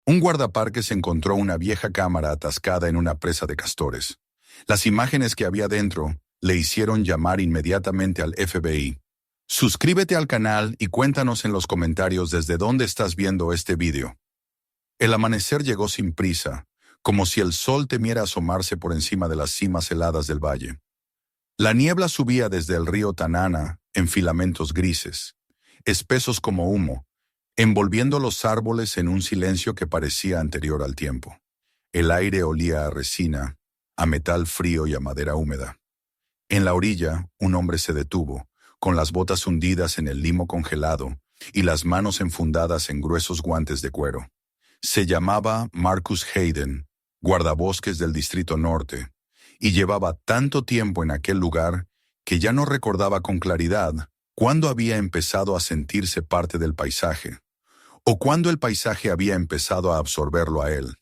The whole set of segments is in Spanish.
Un guardaparques encontró una vieja cámara atascada en una presa de castores. Las imágenes que había dentro le hicieron llamar inmediatamente al FBI. Suscríbete al canal y cuéntanos en los comentarios desde dónde estás viendo este vídeo. El amanecer llegó sin prisa, como si el sol temiera asomarse por encima de las cimas heladas del valle. La niebla subía desde el río Tanana en filamentos grises, espesos como humo, envolviendo los árboles en un silencio que parecía anterior al tiempo. El aire olía a resina, a metal frío y a madera húmeda. En la orilla, un hombre se detuvo, con las botas hundidas en el limo congelado y las manos enfundadas en gruesos guantes de cuero. Se llamaba Marcus Hayden, guardabosques del Distrito Norte, y llevaba tanto tiempo en aquel lugar que ya no recordaba con claridad cuándo había empezado a sentirse parte del paisaje, o cuándo el paisaje había empezado a absorberlo a él.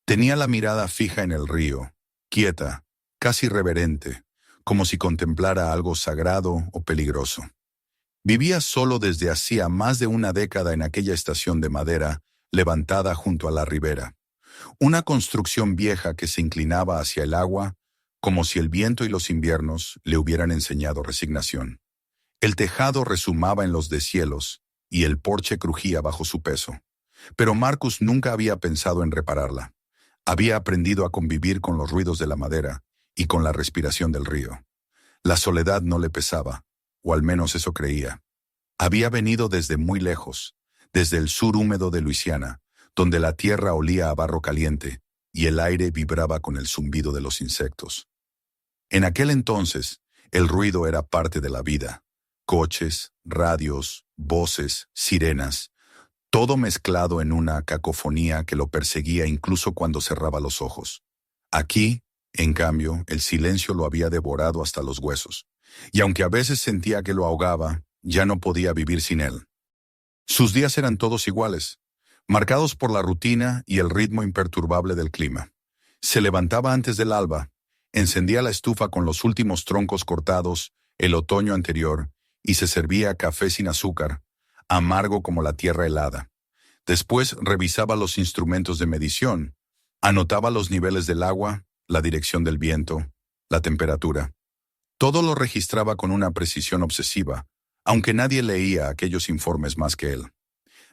Tenía la mirada fija en el río, quieta, casi reverente, como si contemplara algo sagrado o peligroso. Vivía solo desde hacía más de una década en aquella estación de madera levantada junto a la ribera, una construcción vieja que se inclinaba hacia el agua como si el viento y los inviernos le hubieran enseñado resignación. El tejado rezumaba en los deshielos y el porche crujía bajo su peso. Pero Marcus nunca había pensado en repararla. Había aprendido a convivir con los ruidos de la madera y con la respiración del río. La soledad no le pesaba, o al menos eso creía. Había venido desde muy lejos, desde el sur húmedo de Luisiana, donde la tierra olía a barro caliente y el aire vibraba con el zumbido de los insectos. En aquel entonces, el ruido era parte de la vida. Coches, radios, voces, sirenas, todo mezclado en una cacofonía que lo perseguía incluso cuando cerraba los ojos. Aquí, en cambio, el silencio lo había devorado hasta los huesos, y aunque a veces sentía que lo ahogaba, ya no podía vivir sin él. Sus días eran todos iguales, marcados por la rutina y el ritmo imperturbable del clima. Se levantaba antes del alba, encendía la estufa con los últimos troncos cortados el otoño anterior y se servía café sin azúcar, amargo como la tierra helada. Después revisaba los instrumentos de medición, anotaba los niveles del agua, la dirección del viento, la temperatura. Todo lo registraba con una precisión obsesiva, aunque nadie leía aquellos informes más que él.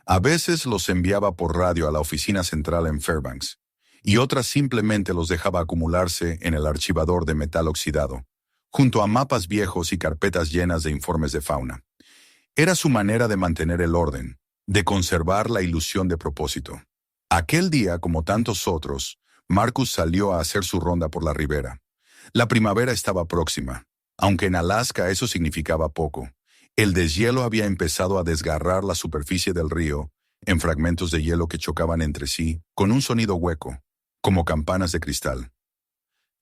A veces los enviaba por radio a la oficina central en Fairbanks, y otras simplemente los dejaba acumularse en el archivador de metal oxidado, junto a mapas viejos y carpetas llenas de informes de fauna. Era su manera de mantener el orden, de conservar la ilusión de propósito. Aquel día, como tantos otros, Marcus salió a hacer su ronda por la ribera. La primavera estaba próxima, aunque en Alaska eso significaba poco. El deshielo había empezado a desgarrar la superficie del río en fragmentos de hielo que chocaban entre sí con un sonido hueco, como campanas de cristal.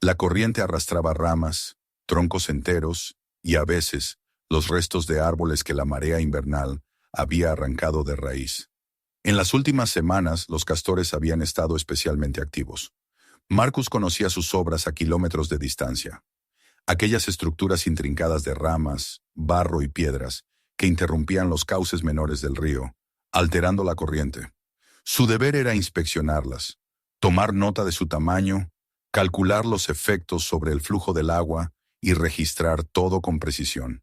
La corriente arrastraba ramas, troncos enteros y a veces los restos de árboles que la marea invernal había arrancado de raíz. En las últimas semanas los castores habían estado especialmente activos. Marcus conocía sus obras a kilómetros de distancia. Aquellas estructuras intrincadas de ramas, barro y piedras que interrumpían los cauces menores del río, alterando la corriente. Su deber era inspeccionarlas, tomar nota de su tamaño, calcular los efectos sobre el flujo del agua y registrar todo con precisión.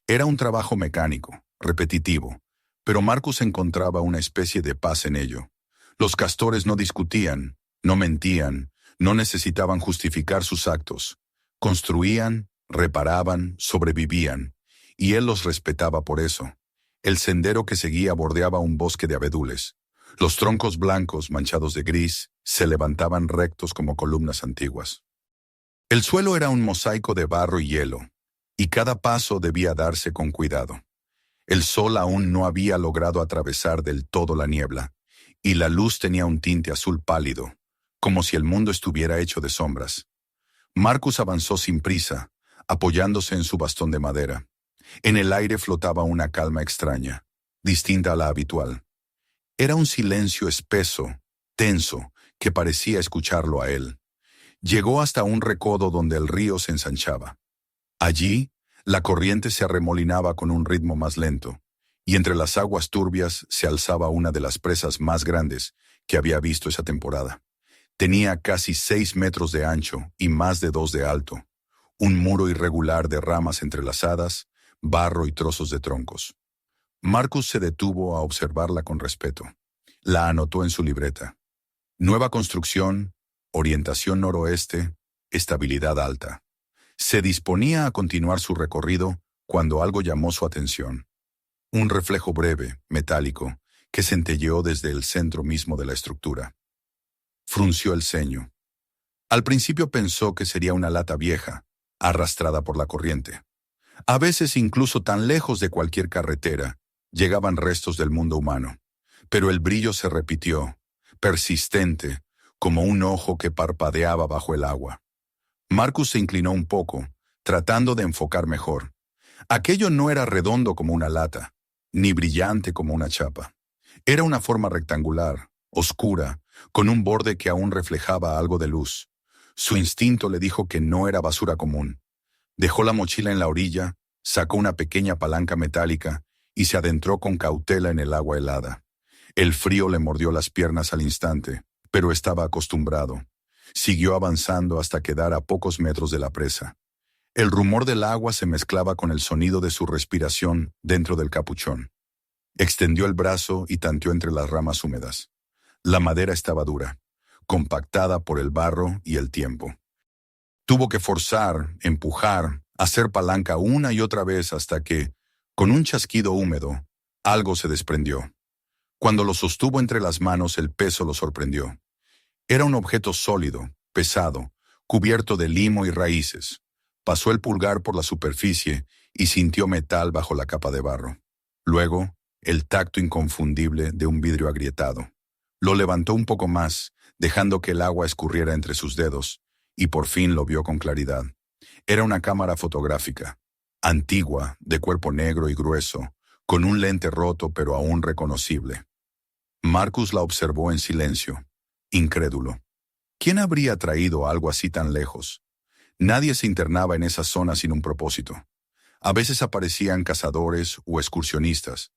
Era un trabajo mecánico, repetitivo, pero Marcus encontraba una especie de paz en ello. Los castores no discutían, no mentían, no necesitaban justificar sus actos. Construían, reparaban, sobrevivían, y él los respetaba por eso. El sendero que seguía bordeaba un bosque de abedules. Los troncos blancos, manchados de gris, se levantaban rectos como columnas antiguas. El suelo era un mosaico de barro y hielo, y cada paso debía darse con cuidado. El sol aún no había logrado atravesar del todo la niebla, y la luz tenía un tinte azul pálido, como si el mundo estuviera hecho de sombras. Marcus avanzó sin prisa, apoyándose en su bastón de madera. En el aire flotaba una calma extraña, distinta a la habitual. Era un silencio espeso, tenso, que parecía escucharlo a él. Llegó hasta un recodo donde el río se ensanchaba. Allí, la corriente se arremolinaba con un ritmo más lento, y entre las aguas turbias se alzaba una de las presas más grandes que había visto esa temporada. Tenía casi 6 metros de ancho y más de 2 de alto, un muro irregular de ramas entrelazadas, barro y trozos de troncos. Marcus se detuvo a observarla con respeto. La anotó en su libreta. Nueva construcción, orientación noroeste, estabilidad alta. Se disponía a continuar su recorrido cuando algo llamó su atención. Un reflejo breve, metálico, que centelleó desde el centro mismo de la estructura. Frunció el ceño. Al principio pensó que sería una lata vieja, arrastrada por la corriente. A veces, incluso tan lejos de cualquier carretera, llegaban restos del mundo humano. Pero el brillo se repitió, persistente, como un ojo que parpadeaba bajo el agua. Marcus se inclinó un poco, tratando de enfocar mejor. Aquello no era redondo como una lata, ni brillante como una chapa. Era una forma rectangular, oscura, con un borde que aún reflejaba algo de luz. Su instinto le dijo que no era basura común. Dejó la mochila en la orilla, sacó una pequeña palanca metálica y se adentró con cautela en el agua helada. El frío le mordió las piernas al instante, pero estaba acostumbrado. Siguió avanzando hasta quedar a pocos metros de la presa. El rumor del agua se mezclaba con el sonido de su respiración dentro del capuchón. Extendió el brazo y tanteó entre las ramas húmedas. La madera estaba dura, compactada por el barro y el tiempo. Tuvo que forzar, empujar, hacer palanca una y otra vez hasta que, con un chasquido húmedo, algo se desprendió. Cuando lo sostuvo entre las manos, el peso lo sorprendió. Era un objeto sólido, pesado, cubierto de limo y raíces. Pasó el pulgar por la superficie y sintió metal bajo la capa de barro. Luego, el tacto inconfundible de un vidrio agrietado. Lo levantó un poco más, dejando que el agua escurriera entre sus dedos, y por fin lo vio con claridad. Era una cámara fotográfica, antigua, de cuerpo negro y grueso, con un lente roto pero aún reconocible. Marcus la observó en silencio, incrédulo. ¿Quién habría traído algo así tan lejos? Nadie se internaba en esa zona sin un propósito. A veces aparecían cazadores o excursionistas,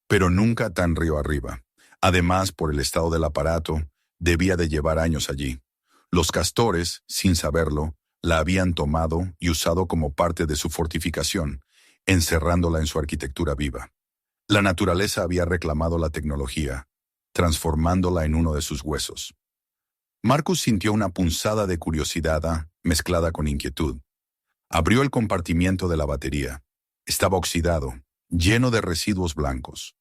pero nunca tan río arriba. Además, por el estado del aparato, debía de llevar años allí. Los castores, sin saberlo, la habían tomado y usado como parte de su fortificación, encerrándola en su arquitectura viva. La naturaleza había reclamado la tecnología, transformándola en uno de sus huesos. Marcus sintió una punzada de curiosidad mezclada con inquietud. Abrió el compartimiento de la batería. Estaba oxidado, lleno de residuos blancos,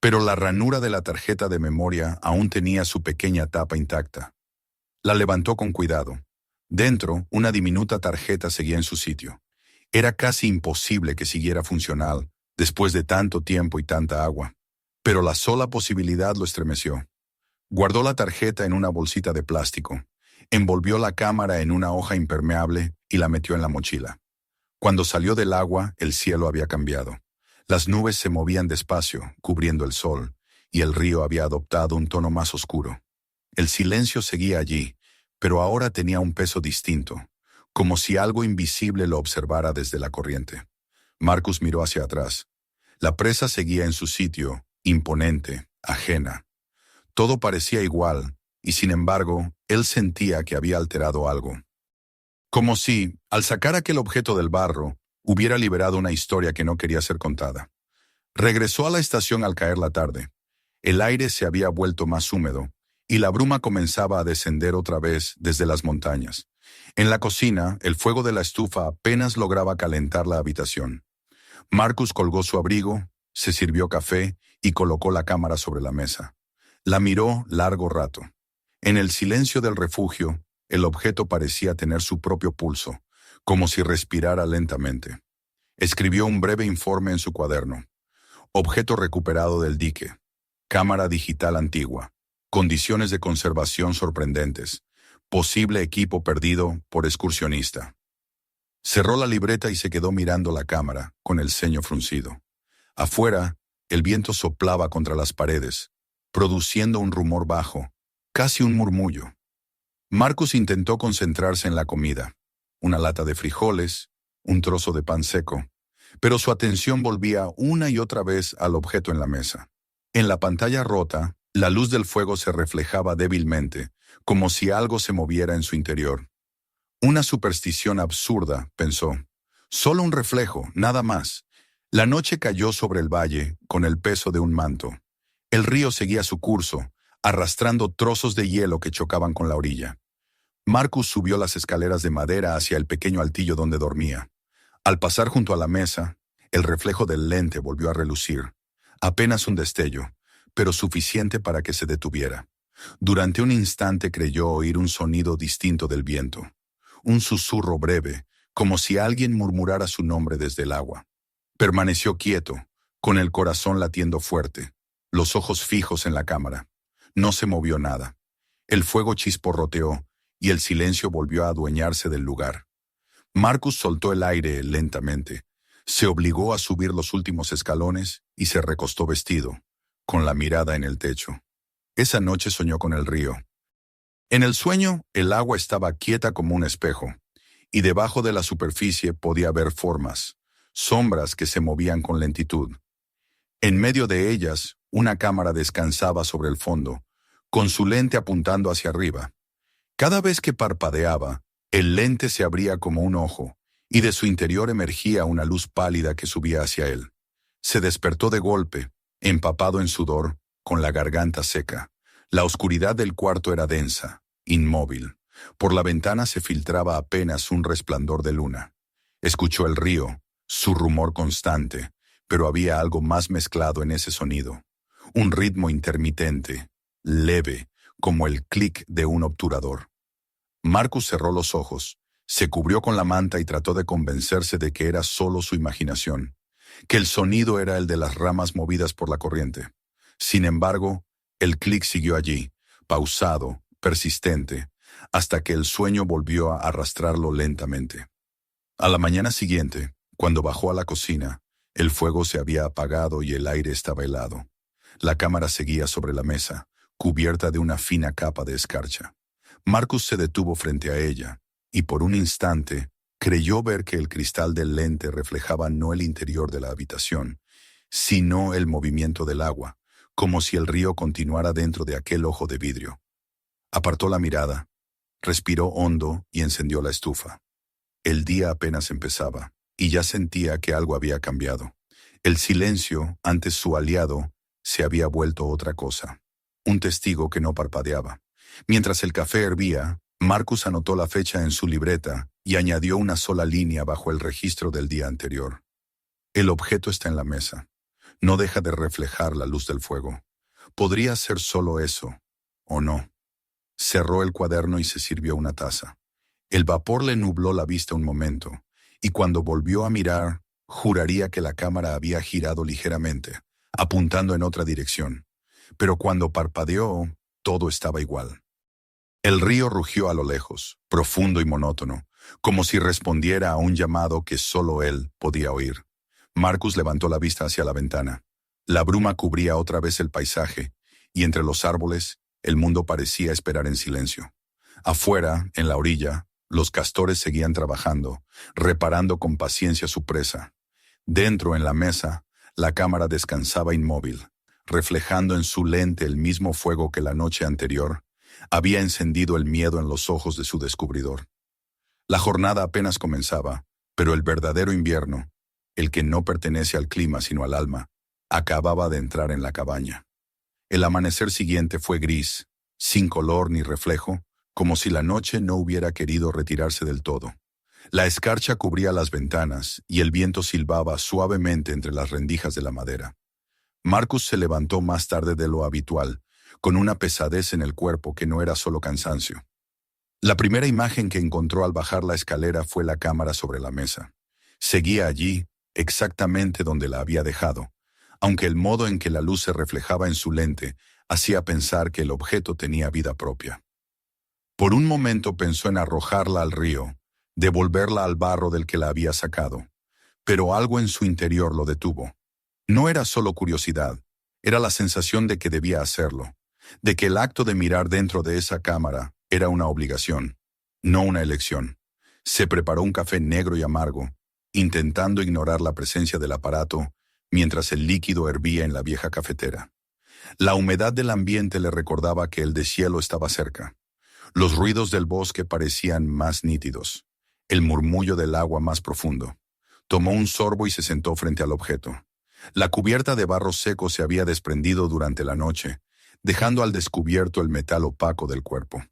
pero la ranura de la tarjeta de memoria aún tenía su pequeña tapa intacta. La levantó con cuidado. Dentro, una diminuta tarjeta seguía en su sitio. Era casi imposible que siguiera funcional después de tanto tiempo y tanta agua, pero la sola posibilidad lo estremeció. Guardó la tarjeta en una bolsita de plástico, envolvió la cámara en una hoja impermeable y la metió en la mochila. Cuando salió del agua, el cielo había cambiado. Las nubes se movían despacio, cubriendo el sol, y el río había adoptado un tono más oscuro. El silencio seguía allí, pero ahora tenía un peso distinto, como si algo invisible lo observara desde la corriente. Marcus miró hacia atrás. La presa seguía en su sitio, imponente, ajena. Todo parecía igual, y sin embargo, él sentía que había alterado algo. Como si, al sacar aquel objeto del barro, hubiera liberado una historia que no quería ser contada. Regresó a la estación al caer la tarde. El aire se había vuelto más húmedo, y la bruma comenzaba a descender otra vez desde las montañas. En la cocina, el fuego de la estufa apenas lograba calentar la habitación. Marcus colgó su abrigo, se sirvió café y colocó la cámara sobre la mesa. La miró largo rato. En el silencio del refugio, el objeto parecía tener su propio pulso, como si respirara lentamente. Escribió un breve informe en su cuaderno. Objeto recuperado del dique. Cámara digital antigua. Condiciones de conservación sorprendentes. Posible equipo perdido por excursionista. Cerró la libreta y se quedó mirando la cámara, con el ceño fruncido. Afuera, el viento soplaba contra las paredes, produciendo un rumor bajo, casi un murmullo. Marcus intentó concentrarse en la comida, una lata de frijoles, un trozo de pan seco, pero su atención volvía una y otra vez al objeto en la mesa. En la pantalla rota, La luz del fuego se reflejaba débilmente, como si algo se moviera en su interior. Una superstición absurda, pensó. Solo un reflejo, nada más. La noche cayó sobre el valle con el peso de un manto. El río seguía su curso, arrastrando trozos de hielo que chocaban con la orilla. Marcus subió las escaleras de madera hacia el pequeño altillo donde dormía. Al pasar junto a la mesa, el reflejo del lente volvió a relucir. Apenas un destello, pero suficiente para que se detuviera. Durante un instante creyó oír un sonido distinto del viento. Un susurro breve, como si alguien murmurara su nombre desde el agua. Permaneció quieto, con el corazón latiendo fuerte, los ojos fijos en la cámara. No se movió nada. El fuego chisporroteó y el silencio volvió a adueñarse del lugar. Marcus soltó el aire lentamente. Se obligó a subir los últimos escalones y se recostó vestido, con la mirada en el techo. Esa noche soñó con el río. En el sueño, el agua estaba quieta como un espejo, y debajo de la superficie podía ver formas, sombras que se movían con lentitud. En medio de ellas, una cámara descansaba sobre el fondo, con su lente apuntando hacia arriba. Cada vez que parpadeaba, el lente se abría como un ojo, y de su interior emergía una luz pálida que subía hacia él. Se despertó de golpe, empapado en sudor, con la garganta seca. La oscuridad del cuarto era densa, inmóvil. Por la ventana se filtraba apenas un resplandor de luna. Escuchó el río, su rumor constante, pero había algo más mezclado en ese sonido. Un ritmo intermitente, leve, como el clic de un obturador. Marcus cerró los ojos, se cubrió con la manta y trató de convencerse de que era solo su imaginación, que el sonido era el de las ramas movidas por la corriente. Sin embargo, el clic siguió allí, pausado, persistente, hasta que el sueño volvió a arrastrarlo lentamente. A la mañana siguiente, cuando bajó a la cocina, el fuego se había apagado y el aire estaba helado. La cámara seguía sobre la mesa, cubierta de una fina capa de escarcha. Marcus se detuvo frente a ella, y por un instante creyó ver que el cristal del lente reflejaba no el interior de la habitación, sino el movimiento del agua, como si el río continuara dentro de aquel ojo de vidrio. Apartó la mirada, respiró hondo y encendió la estufa. El día apenas empezaba, y ya sentía que algo había cambiado. El silencio, antes su aliado, se había vuelto otra cosa, un testigo que no parpadeaba. Mientras el café hervía, Marcus anotó la fecha en su libreta y añadió una sola línea bajo el registro del día anterior. El objeto está en la mesa. No deja de reflejar la luz del fuego. Podría ser solo eso, o no. Cerró el cuaderno y se sirvió una taza. El vapor le nubló la vista un momento, y cuando volvió a mirar, juraría que la cámara había girado ligeramente, apuntando en otra dirección. Pero cuando parpadeó, todo estaba igual. El río rugió a lo lejos, profundo y monótono, como si respondiera a un llamado que solo él podía oír. Marcus levantó la vista hacia la ventana. La bruma cubría otra vez el paisaje, y entre los árboles, el mundo parecía esperar en silencio. Afuera, en la orilla, los castores seguían trabajando, reparando con paciencia su presa. Dentro, en la mesa, la cámara descansaba inmóvil, reflejando en su lente el mismo fuego que la noche anterior había encendido el miedo en los ojos de su descubridor. La jornada apenas comenzaba, pero el verdadero invierno, el que no pertenece al clima sino al alma, acababa de entrar en la cabaña. El amanecer siguiente fue gris, sin color ni reflejo, como si la noche no hubiera querido retirarse del todo. La escarcha cubría las ventanas y el viento silbaba suavemente entre las rendijas de la madera. Marcus se levantó más tarde de lo habitual, con una pesadez en el cuerpo que no era solo cansancio. La primera imagen que encontró al bajar la escalera fue la cámara sobre la mesa. Seguía allí, exactamente donde la había dejado, aunque el modo en que la luz se reflejaba en su lente hacía pensar que el objeto tenía vida propia. Por un momento pensó en arrojarla al río, devolverla al barro del que la había sacado, pero algo en su interior lo detuvo. No era solo curiosidad, era la sensación de que debía hacerlo, de que el acto de mirar dentro de esa cámara era una obligación, no una elección. Se preparó un café negro y amargo, intentando ignorar la presencia del aparato mientras el líquido hervía en la vieja cafetera. La humedad del ambiente le recordaba que el deshielo estaba cerca. Los ruidos del bosque parecían más nítidos, el murmullo del agua más profundo. Tomó un sorbo y se sentó frente al objeto. La cubierta de barro seco se había desprendido durante la noche, dejando al descubierto el metal opaco del cuerpo.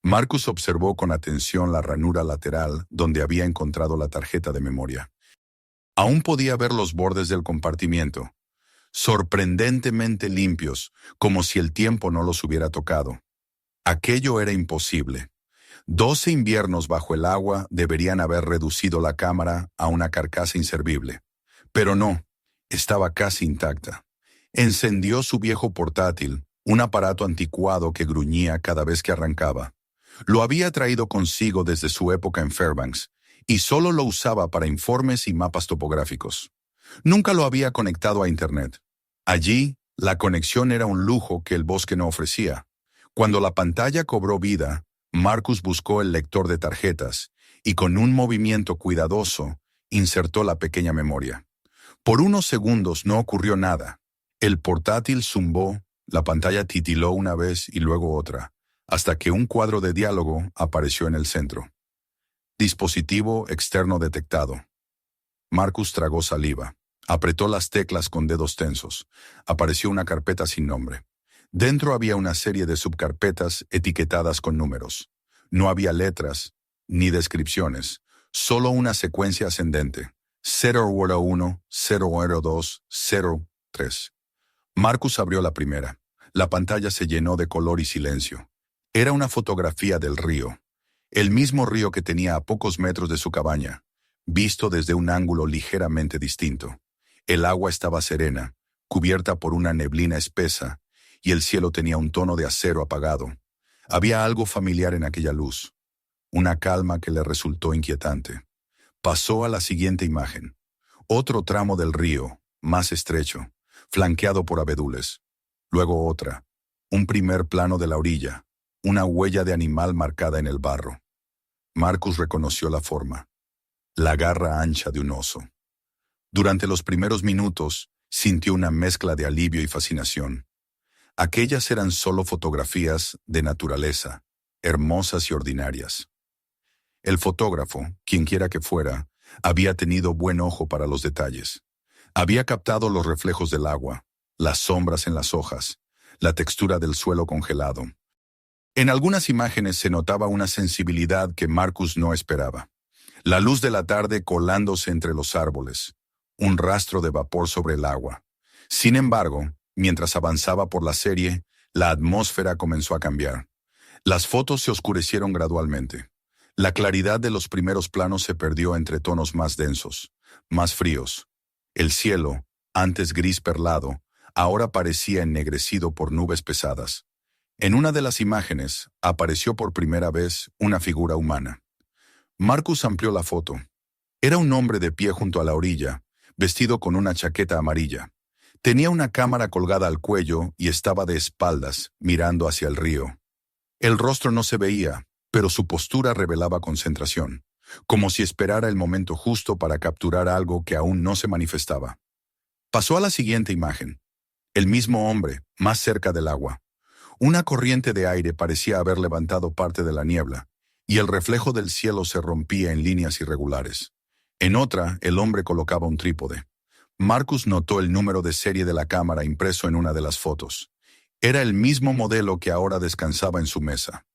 Marcus observó con atención la ranura lateral donde había encontrado la tarjeta de memoria. Aún podía ver los bordes del compartimiento, sorprendentemente limpios, como si el tiempo no los hubiera tocado. Aquello era imposible. 12 inviernos bajo el agua deberían haber reducido la cámara a una carcasa inservible. Pero no, estaba casi intacta. Encendió su viejo portátil, un aparato anticuado que gruñía cada vez que arrancaba. Lo había traído consigo desde su época en Fairbanks, y solo lo usaba para informes y mapas topográficos. Nunca lo había conectado a Internet. Allí, la conexión era un lujo que el bosque no ofrecía. Cuando la pantalla cobró vida, Marcus buscó el lector de tarjetas y con un movimiento cuidadoso insertó la pequeña memoria. Por unos segundos no ocurrió nada. El portátil zumbó, la pantalla titiló una vez y luego otra, hasta que un cuadro de diálogo apareció en el centro. Dispositivo externo detectado. Marcus tragó saliva. Apretó las teclas con dedos tensos. Apareció una carpeta sin nombre. Dentro había una serie de subcarpetas etiquetadas con números. No había letras ni descripciones, solo una secuencia ascendente. 001, 002, 03. Marcus abrió la primera. La pantalla se llenó de color y silencio. Era una fotografía del río. El mismo río que tenía a pocos metros de su cabaña, visto desde un ángulo ligeramente distinto. El agua estaba serena, cubierta por una neblina espesa, y el cielo tenía un tono de acero apagado. Había algo familiar en aquella luz, una calma que le resultó inquietante. Pasó a la siguiente imagen. Otro tramo del río, más estrecho, flanqueado por abedules. Luego otra, un primer plano de la orilla, una huella de animal marcada en el barro. Marcus reconoció la forma, la garra ancha de un oso. Durante los primeros minutos, sintió una mezcla de alivio y fascinación. Aquellas eran solo fotografías de naturaleza, hermosas y ordinarias. El fotógrafo, quienquiera que fuera, había tenido buen ojo para los detalles. Había captado los reflejos del agua, las sombras en las hojas, la textura del suelo congelado. En algunas imágenes se notaba una sensibilidad que Marcus no esperaba. La luz de la tarde colándose entre los árboles, un rastro de vapor sobre el agua. Sin embargo, mientras avanzaba por la serie, la atmósfera comenzó a cambiar. Las fotos se oscurecieron gradualmente. La claridad de los primeros planos se perdió entre tonos más densos, más fríos. El cielo, antes gris perlado, ahora parecía ennegrecido por nubes pesadas. En una de las imágenes apareció por primera vez una figura humana. Marcus amplió la foto. Era un hombre de pie junto a la orilla, vestido con una chaqueta amarilla. Tenía una cámara colgada al cuello y estaba de espaldas, mirando hacia el río. El rostro no se veía, pero su postura revelaba concentración, como si esperara el momento justo para capturar algo que aún no se manifestaba. Pasó a la siguiente imagen. El mismo hombre, más cerca del agua. Una corriente de aire parecía haber levantado parte de la niebla, y el reflejo del cielo se rompía en líneas irregulares. En otra, el hombre colocaba un trípode. Marcus notó el número de serie de la cámara impreso en una de las fotos. Era el mismo modelo que ahora descansaba en su mesa.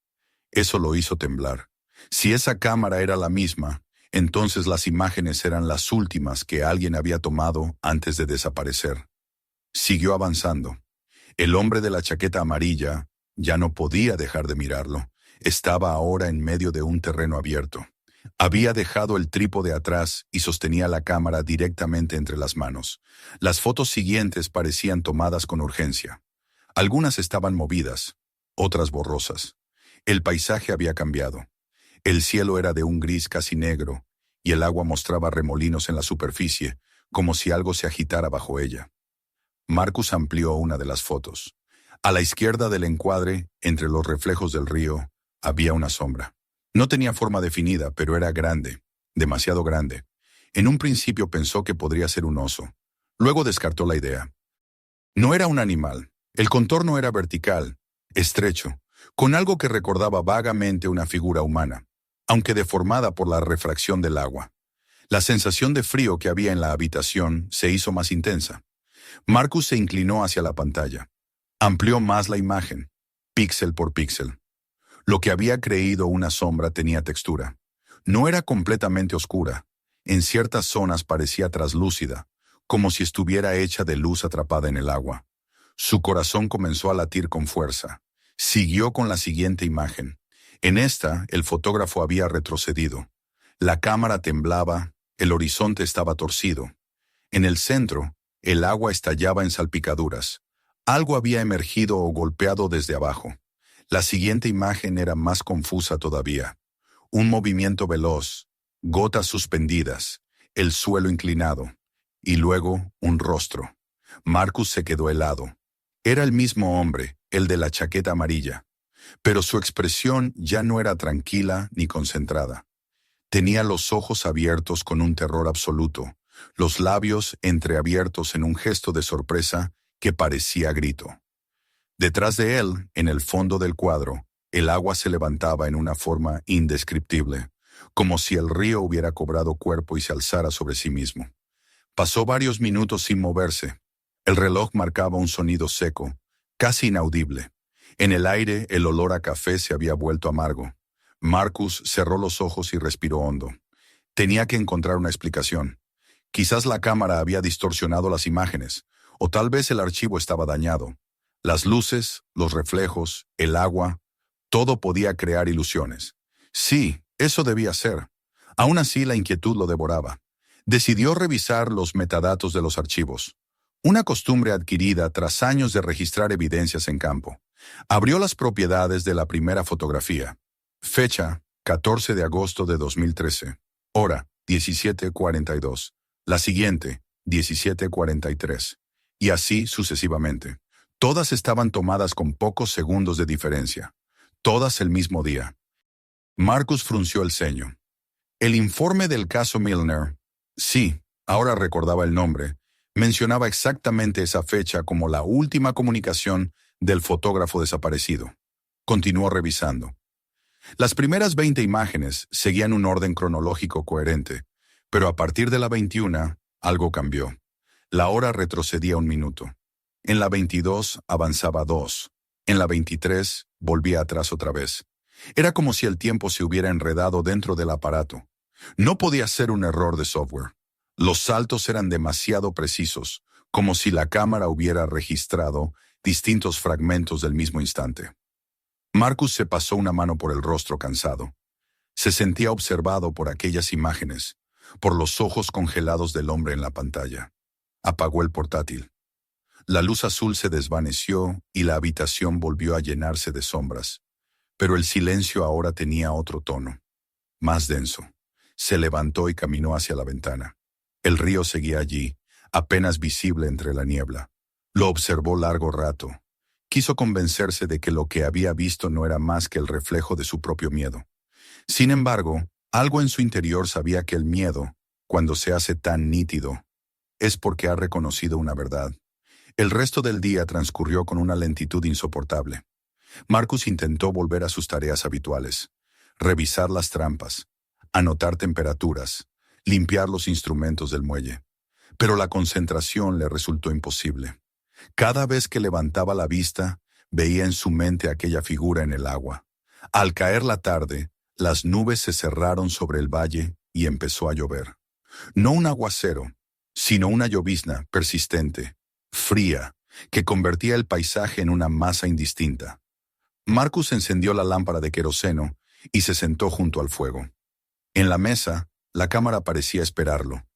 Eso lo hizo temblar. Si esa cámara era la misma, entonces las imágenes eran las últimas que alguien había tomado antes de desaparecer. Siguió avanzando. El hombre de la chaqueta amarilla ya no podía dejar de mirarlo. Estaba ahora en medio de un terreno abierto. Había dejado el trípode atrás y sostenía la cámara directamente entre las manos. Las fotos siguientes parecían tomadas con urgencia. Algunas estaban movidas, otras borrosas. El paisaje había cambiado. El cielo era de un gris casi negro, y el agua mostraba remolinos en la superficie, como si algo se agitara bajo ella. Marcus amplió una de las fotos. A la izquierda del encuadre, entre los reflejos del río, había una sombra. No tenía forma definida, pero era grande, demasiado grande. En un principio pensó que podría ser un oso. Luego descartó la idea. No era un animal, El contorno era vertical, estrecho, con algo que recordaba vagamente una figura humana, aunque deformada por la refracción del agua. La sensación de frío que había en la habitación se hizo más intensa. Marcus se inclinó hacia la pantalla. Amplió más la imagen, píxel por píxel. Lo que había creído una sombra tenía textura. No era completamente oscura. En ciertas zonas parecía traslúcida, como si estuviera hecha de luz atrapada en el agua. Su corazón comenzó a latir con fuerza. Siguió con la siguiente imagen. En esta, el fotógrafo había retrocedido. La cámara temblaba, el horizonte estaba torcido. En el centro, el agua estallaba en salpicaduras. Algo había emergido o golpeado desde abajo. La siguiente imagen era más confusa todavía. Un movimiento veloz, gotas suspendidas, el suelo inclinado, y luego un rostro. Marcus se quedó helado. Era el mismo hombre, el de la chaqueta amarilla, pero su expresión ya no era tranquila ni concentrada. Tenía los ojos abiertos con un terror absoluto, los labios entreabiertos en un gesto de sorpresa que parecía grito. Detrás de él, en el fondo del cuadro, el agua se levantaba en una forma indescriptible, como si el río hubiera cobrado cuerpo y se alzara sobre sí mismo. Pasó varios minutos sin moverse. El reloj marcaba un sonido seco, casi inaudible. En el aire, el olor a café se había vuelto amargo. Marcus cerró los ojos y respiró hondo. Tenía que encontrar una explicación. Quizás la cámara había distorsionado las imágenes, o tal vez el archivo estaba dañado. Las luces, los reflejos, el agua, todo podía crear ilusiones. Sí, eso debía ser. Aún así, la inquietud lo devoraba. Decidió revisar los metadatos de los archivos, una costumbre adquirida tras años de registrar evidencias en campo. Abrió las propiedades de la primera fotografía. Fecha, 14 de agosto de 2013. Hora, 17:42. La siguiente, 17:43. Y así sucesivamente. Todas estaban tomadas con pocos segundos de diferencia. Todas el mismo día. Marcus frunció el ceño. El informe del caso Milner, sí, ahora recordaba el nombre, mencionaba exactamente esa fecha como la última comunicación del fotógrafo desaparecido. Continuó revisando. Las primeras 20 imágenes seguían un orden cronológico coherente, pero a partir de la 21, algo cambió. La hora retrocedía un minuto. En la 22 avanzaba 2. En la 23 volvía atrás otra vez. Era como si el tiempo se hubiera enredado dentro del aparato. No podía ser un error de software. Los saltos eran demasiado precisos, como si la cámara hubiera registrado distintos fragmentos del mismo instante. Marcus se pasó una mano por el rostro cansado. Se sentía observado por aquellas imágenes, por los ojos congelados del hombre en la pantalla. Apagó el portátil. La luz azul se desvaneció y la habitación volvió a llenarse de sombras. Pero el silencio ahora tenía otro tono, más denso. Se levantó y caminó hacia la ventana. El río seguía allí, apenas visible entre la niebla. Lo observó largo rato. Quiso convencerse de que lo que había visto no era más que el reflejo de su propio miedo. Sin embargo, algo en su interior sabía que el miedo, cuando se hace tan nítido, es porque ha reconocido una verdad. El resto del día transcurrió con una lentitud insoportable. Marcus intentó volver a sus tareas habituales, revisar las trampas, anotar temperaturas, limpiar los instrumentos del muelle. Pero la concentración le resultó imposible. Cada vez que levantaba la vista, veía en su mente aquella figura en el agua. Al caer la tarde, las nubes se cerraron sobre el valle y empezó a llover. No un aguacero, sino una llovizna persistente, fría, que convertía el paisaje en una masa indistinta. Marcus encendió la lámpara de queroseno y se sentó junto al fuego. En la mesa, la cámara parecía esperarlo.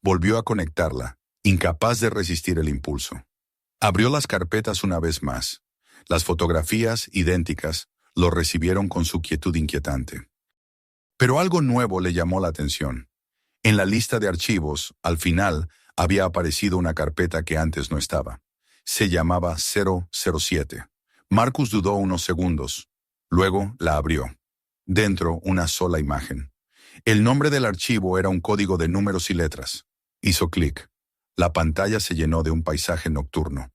Volvió a conectarla, incapaz de resistir el impulso. Abrió las carpetas una vez más. Las fotografías, idénticas, lo recibieron con su quietud inquietante. Pero algo nuevo le llamó la atención. En la lista de archivos, al final, había aparecido una carpeta que antes no estaba. Se llamaba 007. Marcus dudó unos segundos. Luego la abrió. Dentro, una sola imagen. El nombre del archivo era un código de números y letras. Hizo clic. La pantalla se llenó de un paisaje nocturno.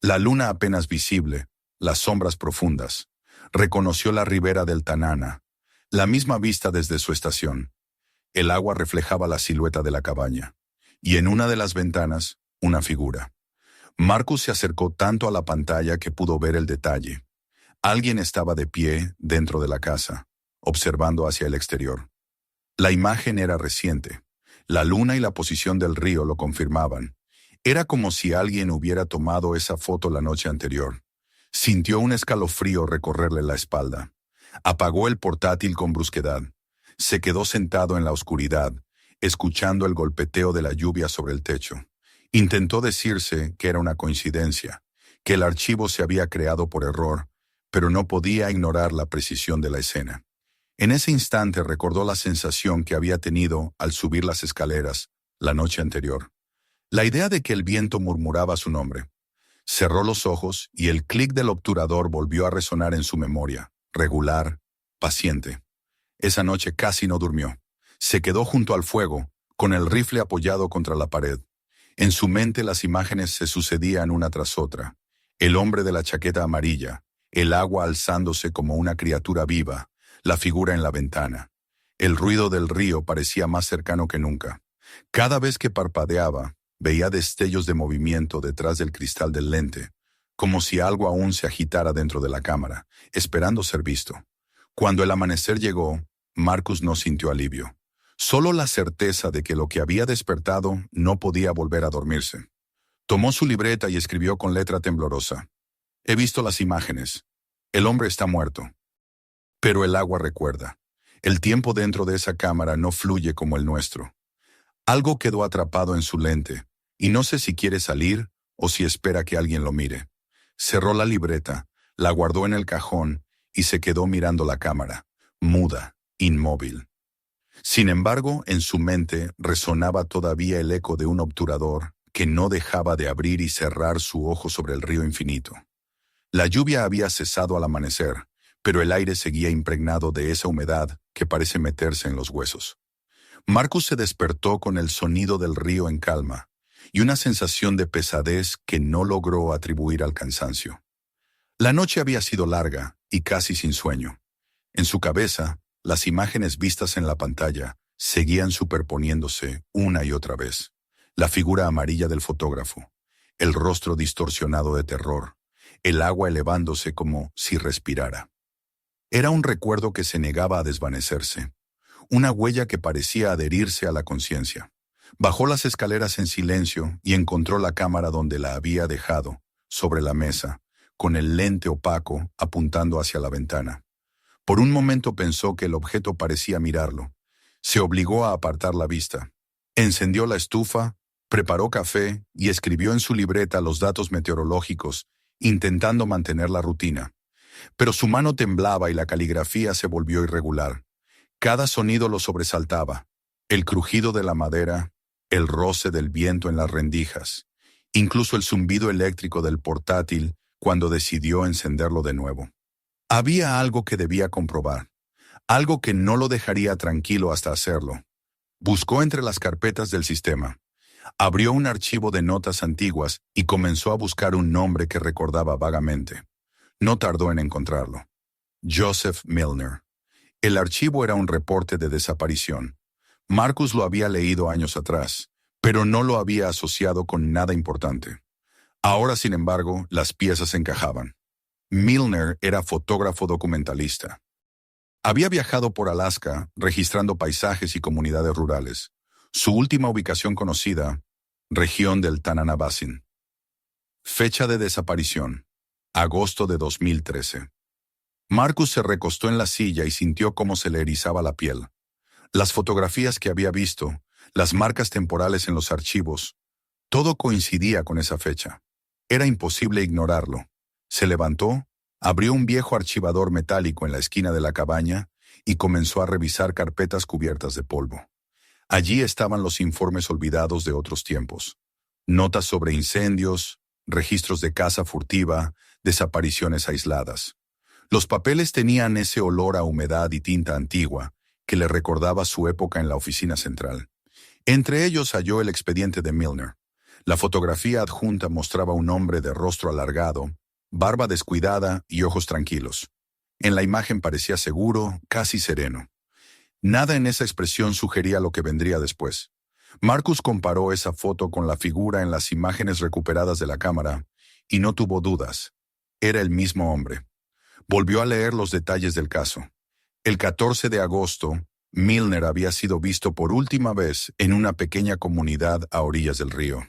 La luna apenas visible, las sombras profundas. Reconoció la ribera del Tanana, la misma vista desde su estación. El agua reflejaba la silueta de la cabaña, y en una de las ventanas, una figura. Marcus se acercó tanto a la pantalla que pudo ver el detalle. Alguien estaba de pie dentro de la casa, observando hacia el exterior. La imagen era reciente. La luna y la posición del río lo confirmaban. Era como si alguien hubiera tomado esa foto la noche anterior. Sintió un escalofrío recorrerle la espalda. Apagó el portátil con brusquedad. Se quedó sentado en la oscuridad, escuchando el golpeteo de la lluvia sobre el techo. Intentó decirse que era una coincidencia, que el archivo se había creado por error, pero no podía ignorar la precisión de la escena. En ese instante recordó la sensación que había tenido al subir las escaleras la noche anterior. La idea de que el viento murmuraba su nombre. Cerró los ojos y el clic del obturador volvió a resonar en su memoria, regular, paciente. Esa noche casi no durmió. Se quedó junto al fuego, con el rifle apoyado contra la pared. En su mente las imágenes se sucedían una tras otra. El hombre de la chaqueta amarilla, el agua alzándose como una criatura viva, la figura en la ventana. El ruido del río parecía más cercano que nunca. Cada vez que parpadeaba, veía destellos de movimiento detrás del cristal del lente, como si algo aún se agitara dentro de la cámara, esperando ser visto. Cuando el amanecer llegó, Marcus no sintió alivio. Solo la certeza de que lo que había despertado no podía volver a dormirse. Tomó su libreta y escribió con letra temblorosa. He visto las imágenes. El hombre está muerto. Pero el agua recuerda. El tiempo dentro de esa cámara no fluye como el nuestro. Algo quedó atrapado en su lente, y no sé si quiere salir o si espera que alguien lo mire. Cerró la libreta, la guardó en el cajón y se quedó mirando la cámara, muda, inmóvil. Sin embargo, en su mente resonaba todavía el eco de un obturador que no dejaba de abrir y cerrar su ojo sobre el río infinito. La lluvia había cesado al amanecer, pero el aire seguía impregnado de esa humedad que parece meterse en los huesos. Marcus se despertó con el sonido del río en calma y una sensación de pesadez que no logró atribuir al cansancio. La noche había sido larga y casi sin sueño. En su cabeza, las imágenes vistas en la pantalla seguían superponiéndose una y otra vez. La figura amarilla del fotógrafo, el rostro distorsionado de terror, el agua elevándose como si respirara. Era un recuerdo que se negaba a desvanecerse, una huella que parecía adherirse a la conciencia. Bajó las escaleras en silencio y encontró la cámara donde la había dejado, sobre la mesa, con el lente opaco apuntando hacia la ventana. Por un momento pensó que el objeto parecía mirarlo. Se obligó a apartar la vista. Encendió la estufa, preparó café y escribió en su libreta los datos meteorológicos, intentando mantener la rutina. Pero su mano temblaba y la caligrafía se volvió irregular. Cada sonido lo sobresaltaba. El crujido de la madera, el roce del viento en las rendijas, incluso el zumbido eléctrico del portátil cuando decidió encenderlo de nuevo. Había algo que debía comprobar, algo que no lo dejaría tranquilo hasta hacerlo. Buscó entre las carpetas del sistema. Abrió un archivo de notas antiguas y comenzó a buscar un nombre que recordaba vagamente. No tardó en encontrarlo. Joseph Milner. El archivo era un reporte de desaparición. Marcus lo había leído años atrás, pero no lo había asociado con nada importante. Ahora, sin embargo, las piezas encajaban. Milner era fotógrafo documentalista. Había viajado por Alaska, registrando paisajes y comunidades rurales. Su última ubicación conocida, región del Tanana Basin. Fecha de desaparición, agosto de 2013. Marcus se recostó en la silla y sintió cómo se le erizaba la piel. Las fotografías que había visto, las marcas temporales en los archivos, todo coincidía con esa fecha. Era imposible ignorarlo. Se levantó, abrió un viejo archivador metálico en la esquina de la cabaña y comenzó a revisar carpetas cubiertas de polvo. Allí estaban los informes olvidados de otros tiempos. Notas sobre incendios, registros de caza furtiva, desapariciones aisladas. Los papeles tenían ese olor a humedad y tinta antigua que le recordaba su época en la oficina central. Entre ellos halló el expediente de Milner. La fotografía adjunta mostraba un hombre de rostro alargado, barba descuidada y ojos tranquilos. En la imagen parecía seguro, casi sereno. Nada en esa expresión sugería lo que vendría después. Marcus comparó esa foto con la figura en las imágenes recuperadas de la cámara y no tuvo dudas. Era el mismo hombre. Volvió a leer los detalles del caso. El 14 de agosto, Milner había sido visto por última vez en una pequeña comunidad a orillas del río.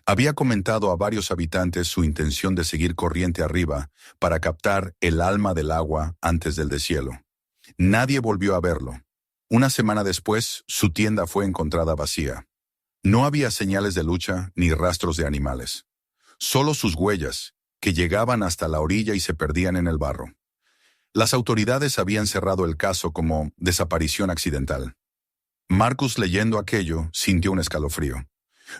Había comentado a varios habitantes su intención de seguir corriente arriba para captar el alma del agua antes del deshielo. Nadie volvió a verlo. Una semana después, su tienda fue encontrada vacía. No había señales de lucha ni rastros de animales. Solo sus huellas, que llegaban hasta la orilla y se perdían en el barro. Las autoridades habían cerrado el caso como desaparición accidental. Marcus, leyendo aquello, sintió un escalofrío.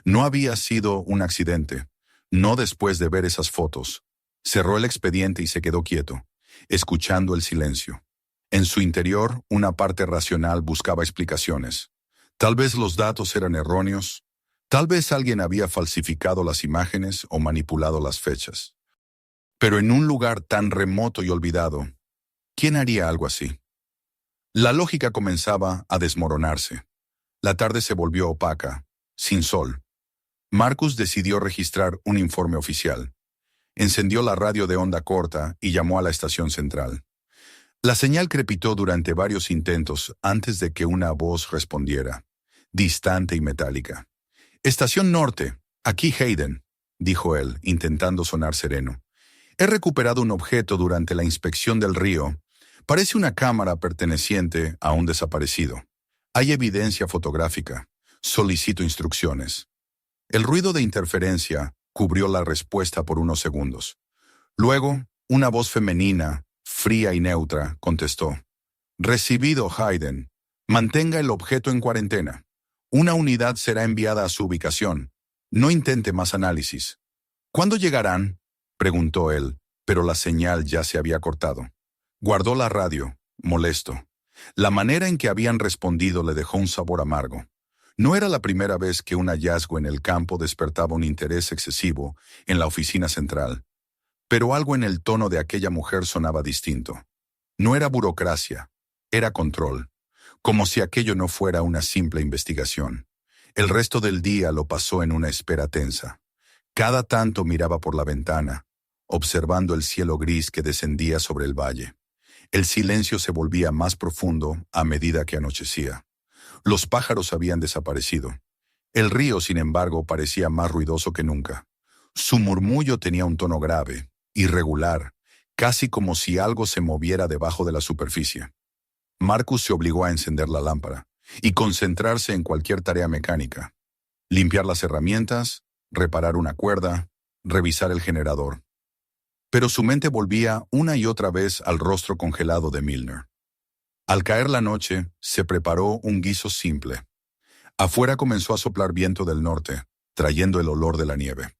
No había sido un accidente, no después de ver esas fotos. Cerró el expediente y se quedó quieto, escuchando el silencio. En su interior, una parte racional buscaba explicaciones. Tal vez los datos eran erróneos, tal vez alguien había falsificado las imágenes o manipulado las fechas. Pero en un lugar tan remoto y olvidado, ¿quién haría algo así? La lógica comenzaba a desmoronarse. La tarde se volvió opaca, sin sol. Marcus decidió registrar un informe oficial. Encendió la radio de onda corta y llamó a la estación central. La señal crepitó durante varios intentos antes de que una voz respondiera, distante y metálica. «Estación Norte, aquí Hayden», dijo él, intentando sonar sereno. «He recuperado un objeto durante la inspección del río. Parece una cámara perteneciente a un desaparecido. Hay evidencia fotográfica. Solicito instrucciones». El ruido de interferencia cubrió la respuesta por unos segundos. Luego, una voz femenina, fría y neutra, contestó. «Recibido, Hayden. Mantenga el objeto en cuarentena. Una unidad será enviada a su ubicación. No intente más análisis». «¿Cuándo llegarán?», preguntó él, pero la señal ya se había cortado. Guardó la radio, molesto. La manera en que habían respondido le dejó un sabor amargo. No era la primera vez que un hallazgo en el campo despertaba un interés excesivo en la oficina central. Pero algo en el tono de aquella mujer sonaba distinto. No era burocracia, era control, como si aquello no fuera una simple investigación. El resto del día lo pasó en una espera tensa. Cada tanto miraba por la ventana, observando el cielo gris que descendía sobre el valle. El silencio se volvía más profundo a medida que anochecía. Los pájaros habían desaparecido. El río, sin embargo, parecía más ruidoso que nunca. Su murmullo tenía un tono grave, irregular, casi como si algo se moviera debajo de la superficie. Marcus se obligó a encender la lámpara y concentrarse en cualquier tarea mecánica. Limpiar las herramientas, reparar una cuerda, revisar el generador. Pero su mente volvía una y otra vez al rostro congelado de Milner. Al caer la noche, se preparó un guiso simple. Afuera comenzó a soplar viento del norte, trayendo el olor de la nieve.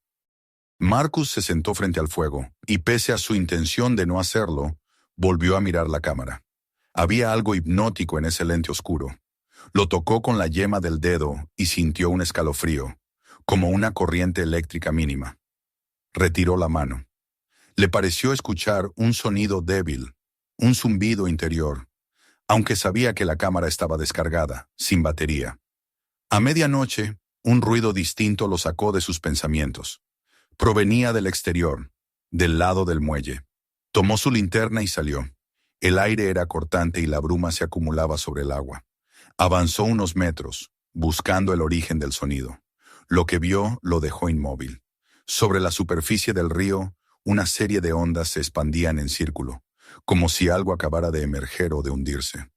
Marcus se sentó frente al fuego, y pese a su intención de no hacerlo, volvió a mirar la cámara. Había algo hipnótico en ese lente oscuro. Lo tocó con la yema del dedo y sintió un escalofrío, como una corriente eléctrica mínima. Retiró la mano. Le pareció escuchar un sonido débil, un zumbido interior, aunque sabía que la cámara estaba descargada, sin batería. A medianoche, un ruido distinto lo sacó de sus pensamientos. Provenía del exterior, del lado del muelle. Tomó su linterna y salió. El aire era cortante y la bruma se acumulaba sobre el agua. Avanzó unos metros, buscando el origen del sonido. Lo que vio lo dejó inmóvil. Sobre la superficie del río, una serie de ondas se expandían en círculo, como si algo acabara de emerger o de hundirse.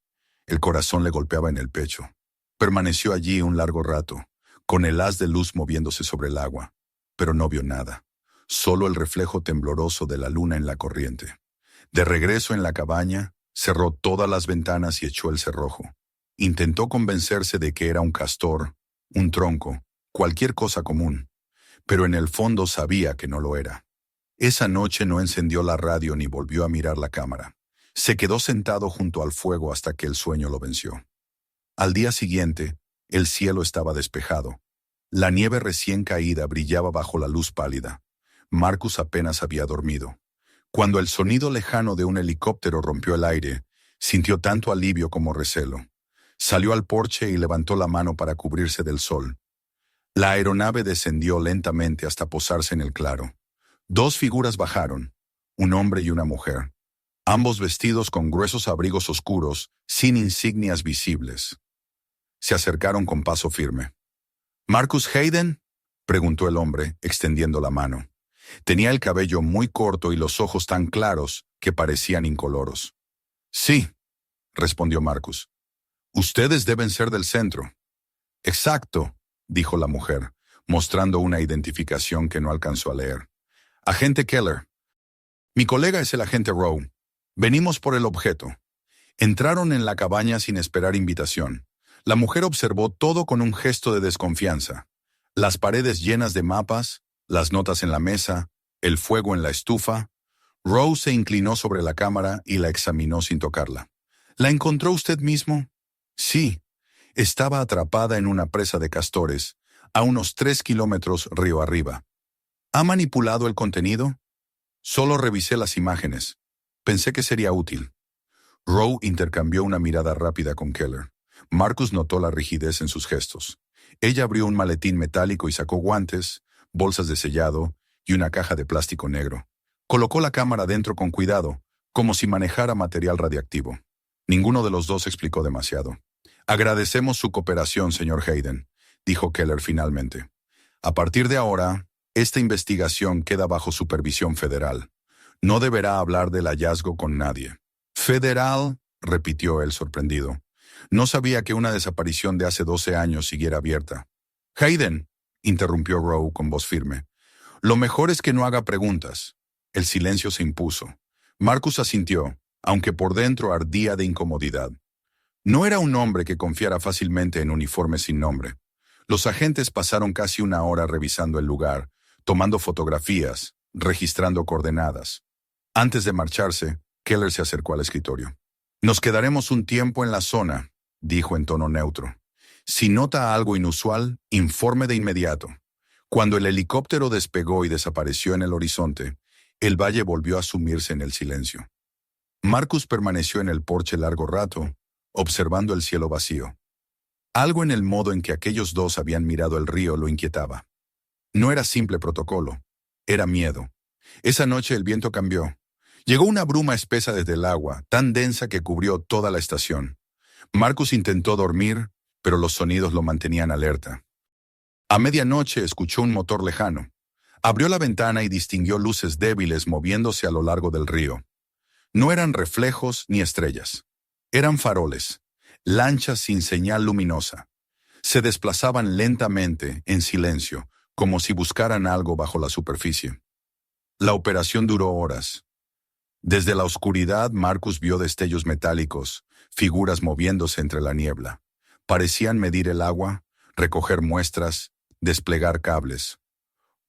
El corazón le golpeaba en el pecho. Permaneció allí un largo rato, con el haz de luz moviéndose sobre el agua, pero no vio nada, solo el reflejo tembloroso de la luna en la corriente. De regreso en la cabaña, cerró todas las ventanas y echó el cerrojo. Intentó convencerse de que era un castor, un tronco, cualquier cosa común, pero en el fondo sabía que no lo era. Esa noche no encendió la radio ni volvió a mirar la cámara. Se quedó sentado junto al fuego hasta que el sueño lo venció. Al día siguiente, el cielo estaba despejado. La nieve recién caída brillaba bajo la luz pálida. Marcus apenas había dormido. Cuando el sonido lejano de un helicóptero rompió el aire, sintió tanto alivio como recelo. Salió al porche y levantó la mano para cubrirse del sol. La aeronave descendió lentamente hasta posarse en el claro. Dos figuras bajaron, un hombre y una mujer, ambos vestidos con gruesos abrigos oscuros, sin insignias visibles. Se acercaron con paso firme. «¿Marcus Hayden?», preguntó el hombre, extendiendo la mano. Tenía el cabello muy corto y los ojos tan claros que parecían incoloros. «Sí», respondió Marcus. «Ustedes deben ser del centro». «Exacto», dijo la mujer, mostrando una identificación que no alcanzó a leer. «Agente Keller». «Mi colega es el agente Rowe. Venimos por el objeto». Entraron en la cabaña sin esperar invitación. La mujer observó todo con un gesto de desconfianza. Las paredes llenas de mapas, las notas en la mesa, el fuego en la estufa. Rowe se inclinó sobre la cámara y la examinó sin tocarla. «¿La encontró usted mismo?» «Sí. Estaba atrapada en una presa de castores, a unos 3 kilómetros río arriba». «¿Ha manipulado el contenido?» «Solo revisé las imágenes. Pensé que sería útil». Rowe intercambió una mirada rápida con Keller. Marcus notó la rigidez en sus gestos. Ella abrió un maletín metálico y sacó guantes, bolsas de sellado y una caja de plástico negro. Colocó la cámara dentro con cuidado, como si manejara material radiactivo. Ninguno de los dos explicó demasiado. «Agradecemos su cooperación, señor Hayden», dijo Keller finalmente. «A partir de ahora, esta investigación queda bajo supervisión federal. No deberá hablar del hallazgo con nadie». «¿Federal?», repitió él sorprendido. No sabía que una desaparición de hace 12 años siguiera abierta. «Hayden», interrumpió Rowe con voz firme, «lo mejor es que no haga preguntas». El silencio se impuso. Marcus asintió, aunque por dentro ardía de incomodidad. No era un hombre que confiara fácilmente en uniformes sin nombre. Los agentes pasaron casi una hora revisando el lugar, tomando fotografías, registrando coordenadas. Antes de marcharse, Keller se acercó al escritorio. «Nos quedaremos un tiempo en la zona», dijo en tono neutro. «Si nota algo inusual, informe de inmediato». Cuando el helicóptero despegó y desapareció en el horizonte, el valle volvió a sumirse en el silencio. Marcus permaneció en el porche largo rato, observando el cielo vacío. Algo en el modo en que aquellos dos habían mirado el río lo inquietaba. No era simple protocolo, era miedo. Esa noche el viento cambió. Llegó una bruma espesa desde el agua, tan densa que cubrió toda la estación. Marcus intentó dormir, pero los sonidos lo mantenían alerta. A medianoche escuchó un motor lejano. Abrió la ventana y distinguió luces débiles moviéndose a lo largo del río. No eran reflejos ni estrellas. Eran faroles, lanchas sin señal luminosa. Se desplazaban lentamente, en silencio, como si buscaran algo bajo la superficie. La operación duró horas. Desde la oscuridad, Marcus vio destellos metálicos, figuras moviéndose entre la niebla. Parecían medir el agua, recoger muestras, desplegar cables.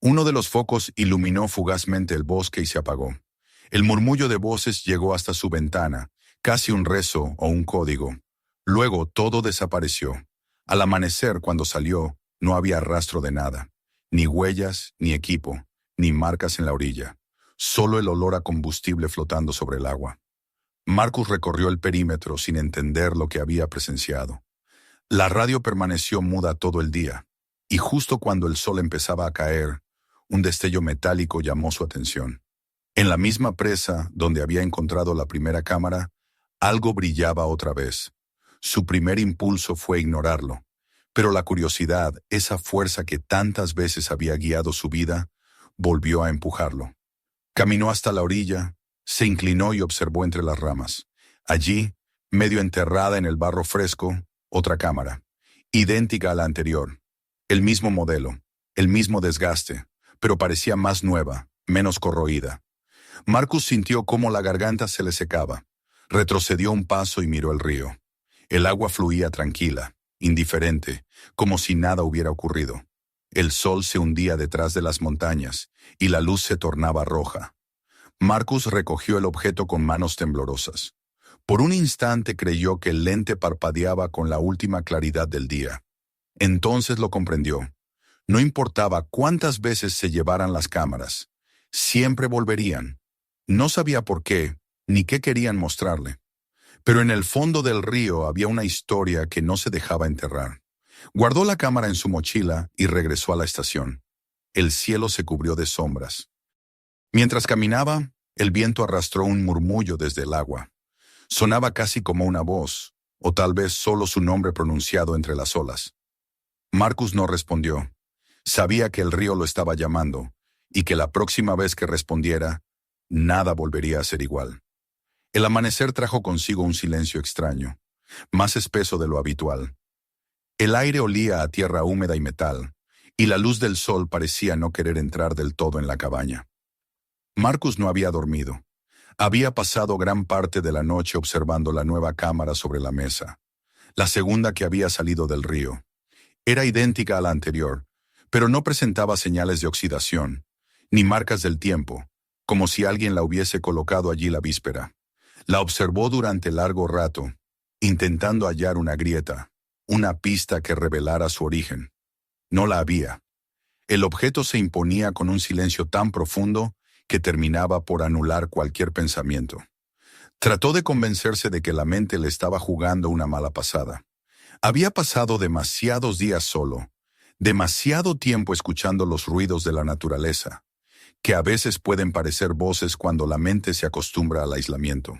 Uno de los focos iluminó fugazmente el bosque y se apagó. El murmullo de voces llegó hasta su ventana, casi un rezo o un código. Luego todo desapareció. Al amanecer, cuando salió, no había rastro de nada. Ni huellas, ni equipo, ni marcas en la orilla. Solo el olor a combustible flotando sobre el agua. Marcus recorrió el perímetro sin entender lo que había presenciado. La radio permaneció muda todo el día, y justo cuando el sol empezaba a caer, un destello metálico llamó su atención. En la misma presa donde había encontrado la primera cámara, algo brillaba otra vez. Su primer impulso fue ignorarlo, pero la curiosidad, esa fuerza que tantas veces había guiado su vida, volvió a empujarlo. Caminó hasta la orilla, se inclinó y observó entre las ramas. Allí, medio enterrada en el barro fresco, otra cámara, idéntica a la anterior. El mismo modelo, el mismo desgaste, pero parecía más nueva, menos corroída. Marcus sintió cómo la garganta se le secaba. Retrocedió un paso y miró el río. El agua fluía tranquila, indiferente, como si nada hubiera ocurrido. El sol se hundía detrás de las montañas y la luz se tornaba roja. Marcus recogió el objeto con manos temblorosas. Por un instante creyó que el lente parpadeaba con la última claridad del día. Entonces lo comprendió. No importaba cuántas veces se llevaran las cámaras, siempre volverían. No sabía por qué, ni qué querían mostrarle. Pero en el fondo del río había una historia que no se dejaba enterrar. Guardó la cámara en su mochila y regresó a la estación. El cielo se cubrió de sombras. Mientras caminaba, el viento arrastró un murmullo desde el agua. Sonaba casi como una voz, o tal vez solo su nombre pronunciado entre las olas. Marcus no respondió. Sabía que el río lo estaba llamando, y que la próxima vez que respondiera, nada volvería a ser igual. El amanecer trajo consigo un silencio extraño, más espeso de lo habitual. El aire olía a tierra húmeda y metal, y la luz del sol parecía no querer entrar del todo en la cabaña. Marcus no había dormido. Había pasado gran parte de la noche observando la nueva cámara sobre la mesa, la segunda que había salido del río. Era idéntica a la anterior, pero no presentaba señales de oxidación, ni marcas del tiempo, como si alguien la hubiese colocado allí la víspera. La observó durante largo rato, intentando hallar una grieta, una pista que revelara su origen. No la había. El objeto se imponía con un silencio tan profundo que terminaba por anular cualquier pensamiento. Trató de convencerse de que la mente le estaba jugando una mala pasada. Había pasado demasiados días solo, demasiado tiempo escuchando los ruidos de la naturaleza, que a veces pueden parecer voces cuando la mente se acostumbra al aislamiento.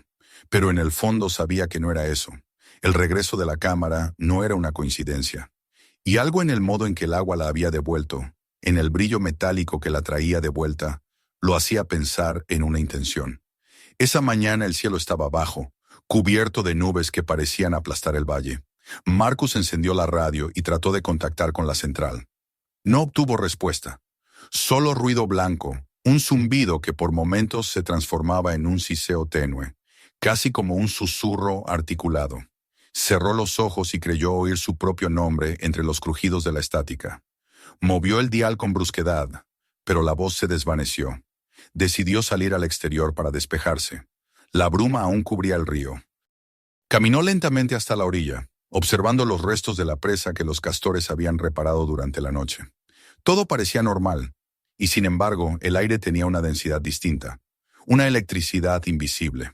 Pero en el fondo sabía que no era eso. El regreso de la cámara no era una coincidencia. Y algo en el modo en que el agua la había devuelto, en el brillo metálico que la traía de vuelta, lo hacía pensar en una intención. Esa mañana el cielo estaba bajo, cubierto de nubes que parecían aplastar el valle. Marcus encendió la radio y trató de contactar con la central. No obtuvo respuesta. Solo ruido blanco, un zumbido que por momentos se transformaba en un siseo tenue, casi como un susurro articulado. Cerró los ojos y creyó oír su propio nombre entre los crujidos de la estática. Movió el dial con brusquedad, pero la voz se desvaneció. Decidió salir al exterior para despejarse. La bruma aún cubría el río. Caminó lentamente hasta la orilla, observando los restos de la presa que los castores habían reparado durante la noche. Todo parecía normal, y sin embargo el aire tenía una densidad distinta, una electricidad invisible.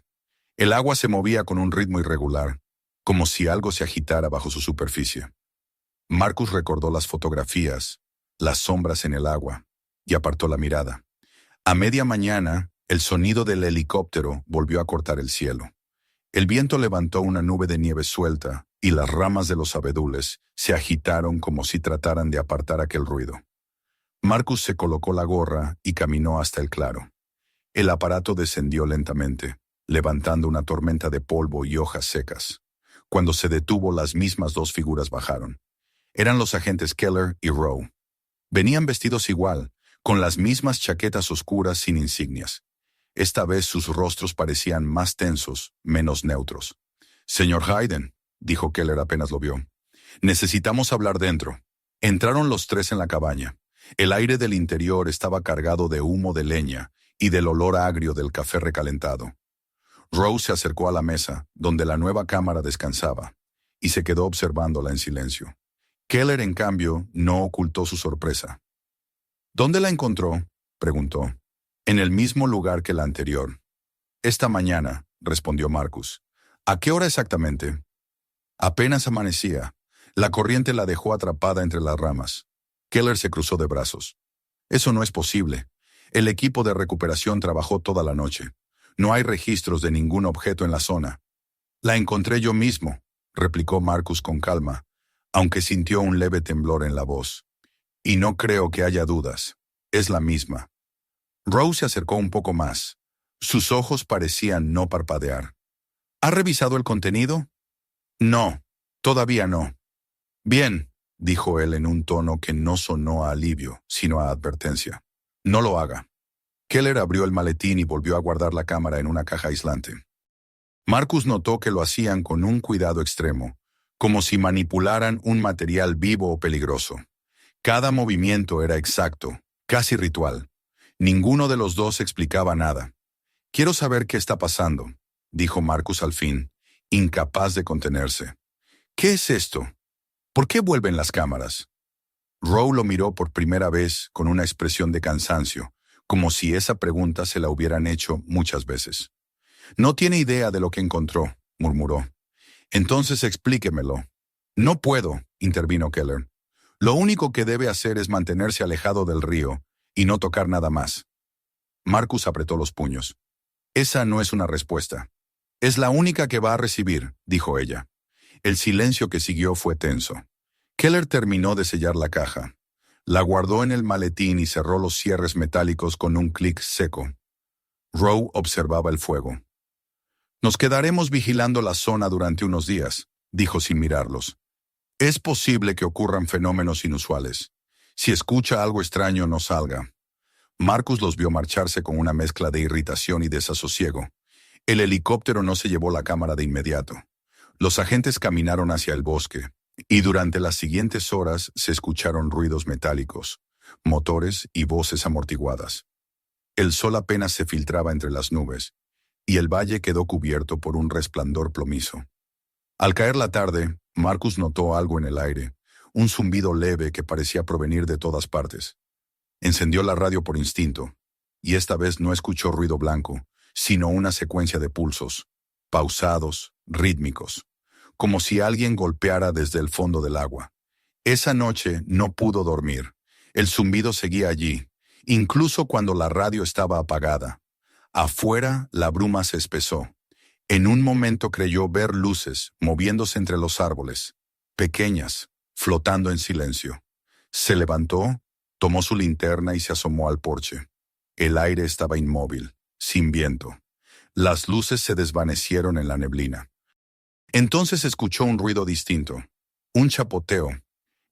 El agua se movía con un ritmo irregular, como si algo se agitara bajo su superficie. Marcus recordó las fotografías, las sombras en el agua, y apartó la mirada. A media mañana, el sonido del helicóptero volvió a cortar el cielo. El viento levantó una nube de nieve suelta, y las ramas de los abedules se agitaron como si trataran de apartar aquel ruido. Marcus se colocó la gorra y caminó hasta el claro. El aparato descendió lentamente, levantando una tormenta de polvo y hojas secas. Cuando se detuvo, las mismas dos figuras bajaron. Eran los agentes Keller y Rowe. Venían vestidos igual, con las mismas chaquetas oscuras sin insignias. Esta vez sus rostros parecían más tensos, menos neutros. «Señor Hayden», dijo Keller apenas lo vio. «Necesitamos hablar dentro». Entraron los tres en la cabaña. El aire del interior estaba cargado de humo de leña y del olor agrio del café recalentado. Rose se acercó a la mesa, donde la nueva cámara descansaba, y se quedó observándola en silencio. Keller, en cambio, no ocultó su sorpresa. «¿Dónde la encontró?», preguntó. «En el mismo lugar que la anterior». «Esta mañana», respondió Marcus. «¿A qué hora exactamente?» «Apenas amanecía. La corriente la dejó atrapada entre las ramas». Keller se cruzó de brazos. «Eso no es posible. El equipo de recuperación trabajó toda la noche. No hay registros de ningún objeto en la zona». «La encontré yo mismo», replicó Marcus con calma, aunque sintió un leve temblor en la voz. «Y no creo que haya dudas. Es la misma». Rose se acercó un poco más. Sus ojos parecían no parpadear. «¿Ha revisado el contenido?» «No, todavía no». «Bien», dijo él en un tono que no sonó a alivio, sino a advertencia. «No lo haga». Keller abrió el maletín y volvió a guardar la cámara en una caja aislante. Marcus notó que lo hacían con un cuidado extremo, como si manipularan un material vivo o peligroso. Cada movimiento era exacto, casi ritual. Ninguno de los dos explicaba nada. «Quiero saber qué está pasando», dijo Marcus al fin, incapaz de contenerse. «¿Qué es esto? ¿Por qué vuelven las cámaras?» Rowe lo miró por primera vez con una expresión de cansancio, como si esa pregunta se la hubieran hecho muchas veces. No tiene idea de lo que encontró, murmuró. Entonces explíquemelo. No puedo, intervino Keller. Lo único que debe hacer es mantenerse alejado del río y no tocar nada más. Marcus apretó los puños. Esa no es una respuesta. Es la única que va a recibir, dijo ella. El silencio que siguió fue tenso. Keller terminó de sellar la caja. La guardó en el maletín y cerró los cierres metálicos con un clic seco. Rowe observaba el fuego. Nos quedaremos vigilando la zona durante unos días, dijo sin mirarlos. Es posible que ocurran fenómenos inusuales. Si escucha algo extraño, no salga. Marcus los vio marcharse con una mezcla de irritación y desasosiego. El helicóptero no se llevó la cámara de inmediato. Los agentes caminaron hacia el bosque, y durante las siguientes horas se escucharon ruidos metálicos, motores y voces amortiguadas. El sol apenas se filtraba entre las nubes, y el valle quedó cubierto por un resplandor plomizo. Al caer la tarde, Marcus notó algo en el aire, un zumbido leve que parecía provenir de todas partes. Encendió la radio por instinto, y esta vez no escuchó ruido blanco, sino una secuencia de pulsos, pausados, rítmicos, como si alguien golpeara desde el fondo del agua. Esa noche no pudo dormir. El zumbido seguía allí, incluso cuando la radio estaba apagada. Afuera, la bruma se espesó. En un momento creyó ver luces moviéndose entre los árboles, pequeñas, flotando en silencio. Se levantó, tomó su linterna y se asomó al porche. El aire estaba inmóvil, sin viento. Las luces se desvanecieron en la neblina. Entonces escuchó un ruido distinto, un chapoteo.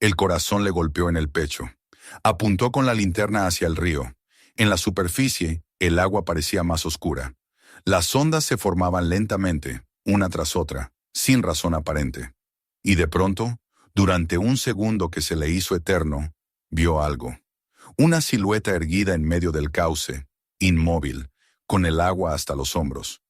El corazón le golpeó en el pecho. Apuntó con la linterna hacia el río. En la superficie, el agua parecía más oscura. Las ondas se formaban lentamente, una tras otra, sin razón aparente. Y de pronto, durante un segundo que se le hizo eterno, vio algo. Una silueta erguida en medio del cauce, inmóvil, con el agua hasta los hombros.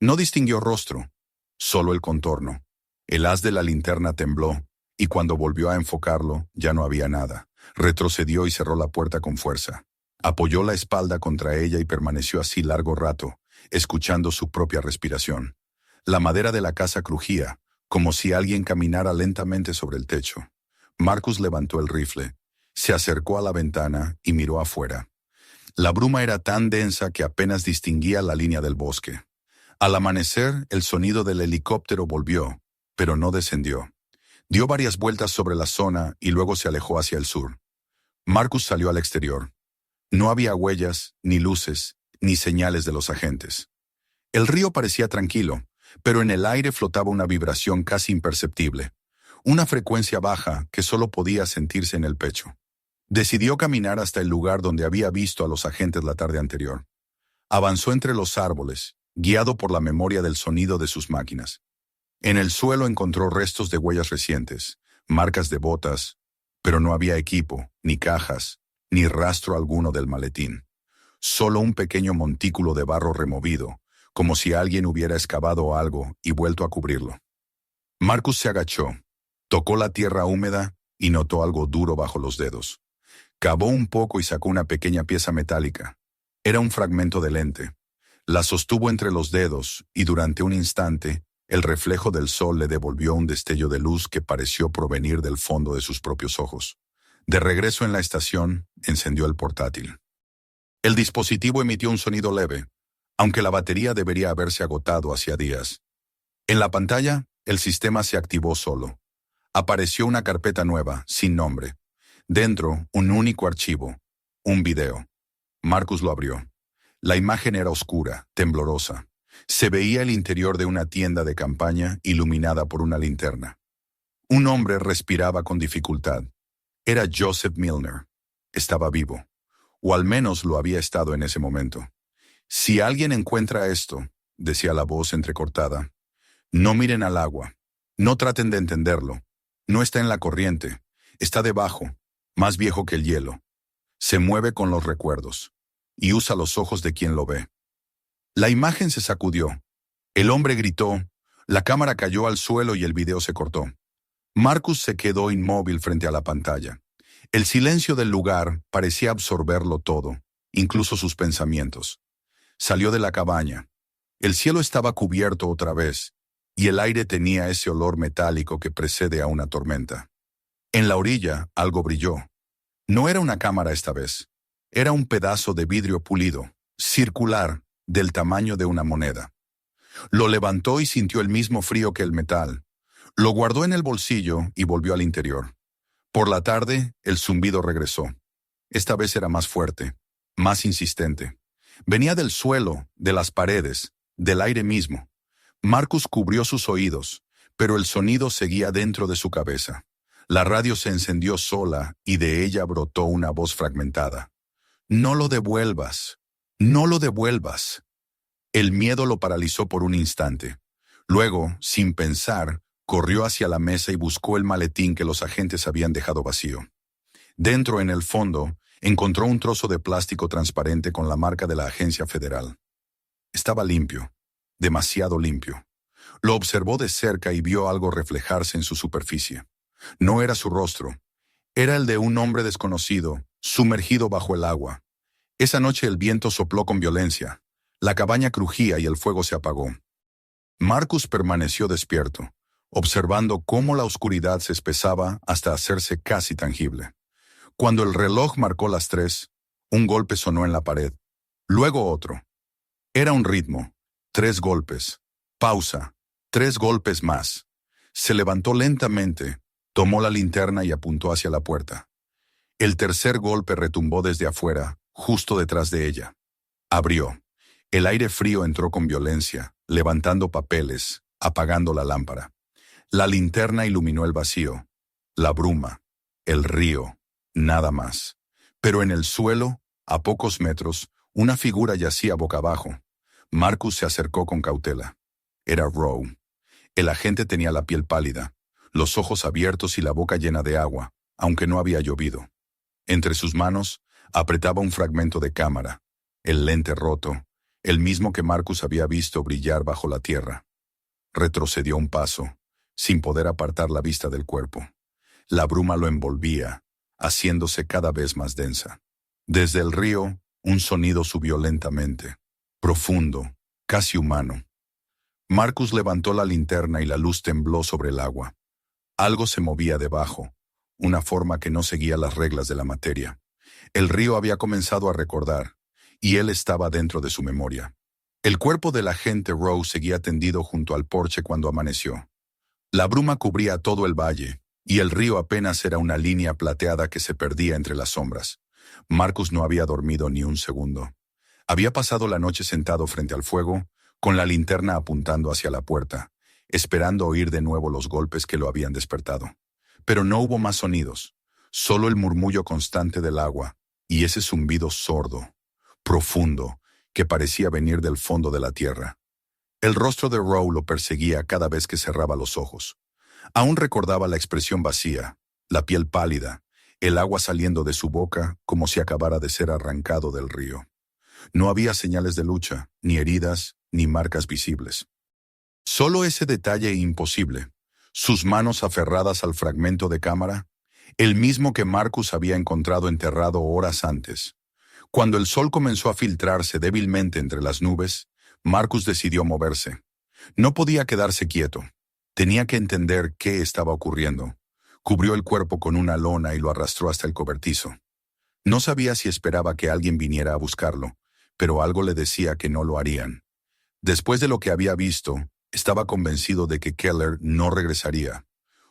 No distinguió rostro, solo el contorno. El haz de la linterna tembló, y cuando volvió a enfocarlo, ya no había nada. Retrocedió y cerró la puerta con fuerza. Apoyó la espalda contra ella y permaneció así largo rato, escuchando su propia respiración. La madera de la casa crujía, como si alguien caminara lentamente sobre el techo. Marcus levantó el rifle, se acercó a la ventana y miró afuera. La bruma era tan densa que apenas distinguía la línea del bosque. Al amanecer, el sonido del helicóptero volvió, pero no descendió. Dio varias vueltas sobre la zona y luego se alejó hacia el sur. Marcus salió al exterior. No había huellas, ni luces, ni señales de los agentes. El río parecía tranquilo, pero en el aire flotaba una vibración casi imperceptible, una frecuencia baja que solo podía sentirse en el pecho. Decidió caminar hasta el lugar donde había visto a los agentes la tarde anterior. Avanzó entre los árboles, guiado por la memoria del sonido de sus máquinas. En el suelo encontró restos de huellas recientes, marcas de botas, pero no había equipo, ni cajas, ni rastro alguno del maletín. Solo un pequeño montículo de barro removido, como si alguien hubiera excavado algo y vuelto a cubrirlo. Marcus se agachó, tocó la tierra húmeda y notó algo duro bajo los dedos. Cavó un poco y sacó una pequeña pieza metálica. Era un fragmento de lente. La sostuvo entre los dedos y durante un instante, el reflejo del sol le devolvió un destello de luz que pareció provenir del fondo de sus propios ojos. De regreso en la estación, encendió el portátil. El dispositivo emitió un sonido leve, aunque la batería debería haberse agotado hacía días. En la pantalla, el sistema se activó solo. Apareció una carpeta nueva, sin nombre. Dentro, un único archivo, un video. Marcus lo abrió. La imagen era oscura, temblorosa. Se veía el interior de una tienda de campaña iluminada por una linterna. Un hombre respiraba con dificultad. Era Joseph Milner. Estaba vivo, o al menos lo había estado en ese momento. Si alguien encuentra esto, decía la voz entrecortada, no miren al agua, no traten de entenderlo. No está en la corriente, está debajo, más viejo que el hielo. Se mueve con los recuerdos, y usa los ojos de quien lo ve. La imagen se sacudió. El hombre gritó, la cámara cayó al suelo y el video se cortó. Marcus se quedó inmóvil frente a la pantalla. El silencio del lugar parecía absorberlo todo, incluso sus pensamientos. Salió de la cabaña. El cielo estaba cubierto otra vez, y el aire tenía ese olor metálico que precede a una tormenta. En la orilla, algo brilló. No era una cámara esta vez. Era un pedazo de vidrio pulido, circular, del tamaño de una moneda. Lo levantó y sintió el mismo frío que el metal. Lo guardó en el bolsillo y volvió al interior. Por la tarde, el zumbido regresó. Esta vez era más fuerte, más insistente. Venía del suelo, de las paredes, del aire mismo. Marcus cubrió sus oídos, pero el sonido seguía dentro de su cabeza. La radio se encendió sola y de ella brotó una voz fragmentada. «No lo devuelvas. No lo devuelvas». El miedo lo paralizó por un instante. Luego, sin pensar, corrió hacia la mesa y buscó el maletín que los agentes habían dejado vacío. Dentro, en el fondo, encontró un trozo de plástico transparente con la marca de la agencia federal. Estaba limpio, demasiado limpio. Lo observó de cerca y vio algo reflejarse en su superficie. No era su rostro. Era el de un hombre desconocido, sumergido bajo el agua. Esa noche el viento sopló con violencia. La cabaña crujía y el fuego se apagó. Marcus permaneció despierto, observando cómo la oscuridad se espesaba hasta hacerse casi tangible. Cuando el reloj marcó las 3, un golpe sonó en la pared. Luego otro. Era un ritmo. 3 golpes. Pausa. 3 golpes más. Se levantó lentamente, tomó la linterna y apuntó hacia la puerta. El tercer golpe retumbó desde afuera, justo detrás de ella. Abrió. El aire frío entró con violencia, levantando papeles, apagando la lámpara. La linterna iluminó el vacío, la bruma, el río, nada más. Pero en el suelo, a pocos metros, una figura yacía boca abajo. Marcus se acercó con cautela. Era Rowe. El agente tenía la piel pálida, los ojos abiertos y la boca llena de agua, aunque no había llovido. Entre sus manos, apretaba un fragmento de cámara, el lente roto, el mismo que Marcus había visto brillar bajo la tierra. Retrocedió un paso, sin poder apartar la vista del cuerpo. La bruma lo envolvía, haciéndose cada vez más densa. Desde el río, un sonido subió lentamente, profundo, casi humano. Marcus levantó la linterna y la luz tembló sobre el agua. Algo se movía debajo, una forma que no seguía las reglas de la materia. El río había comenzado a recordar, y él estaba dentro de su memoria. El cuerpo del agente Rowe seguía tendido junto al porche cuando amaneció. La bruma cubría todo el valle, y el río apenas era una línea plateada que se perdía entre las sombras. Marcus no había dormido ni un segundo. Había pasado la noche sentado frente al fuego, con la linterna apuntando hacia la puerta, esperando oír de nuevo los golpes que lo habían despertado. Pero no hubo más sonidos, solo el murmullo constante del agua, y ese zumbido sordo, profundo, que parecía venir del fondo de la tierra. El rostro de Rowe lo perseguía cada vez que cerraba los ojos. Aún recordaba la expresión vacía, la piel pálida, el agua saliendo de su boca como si acabara de ser arrancado del río. No había señales de lucha, ni heridas, ni marcas visibles. Solo ese detalle imposible, sus manos aferradas al fragmento de cámara, el mismo que Marcus había encontrado enterrado horas antes. Cuando el sol comenzó a filtrarse débilmente entre las nubes, Marcus decidió moverse. No podía quedarse quieto. Tenía que entender qué estaba ocurriendo. Cubrió el cuerpo con una lona y lo arrastró hasta el cobertizo. No sabía si esperaba que alguien viniera a buscarlo, pero algo le decía que no lo harían. Después de lo que había visto, estaba convencido de que Keller no regresaría.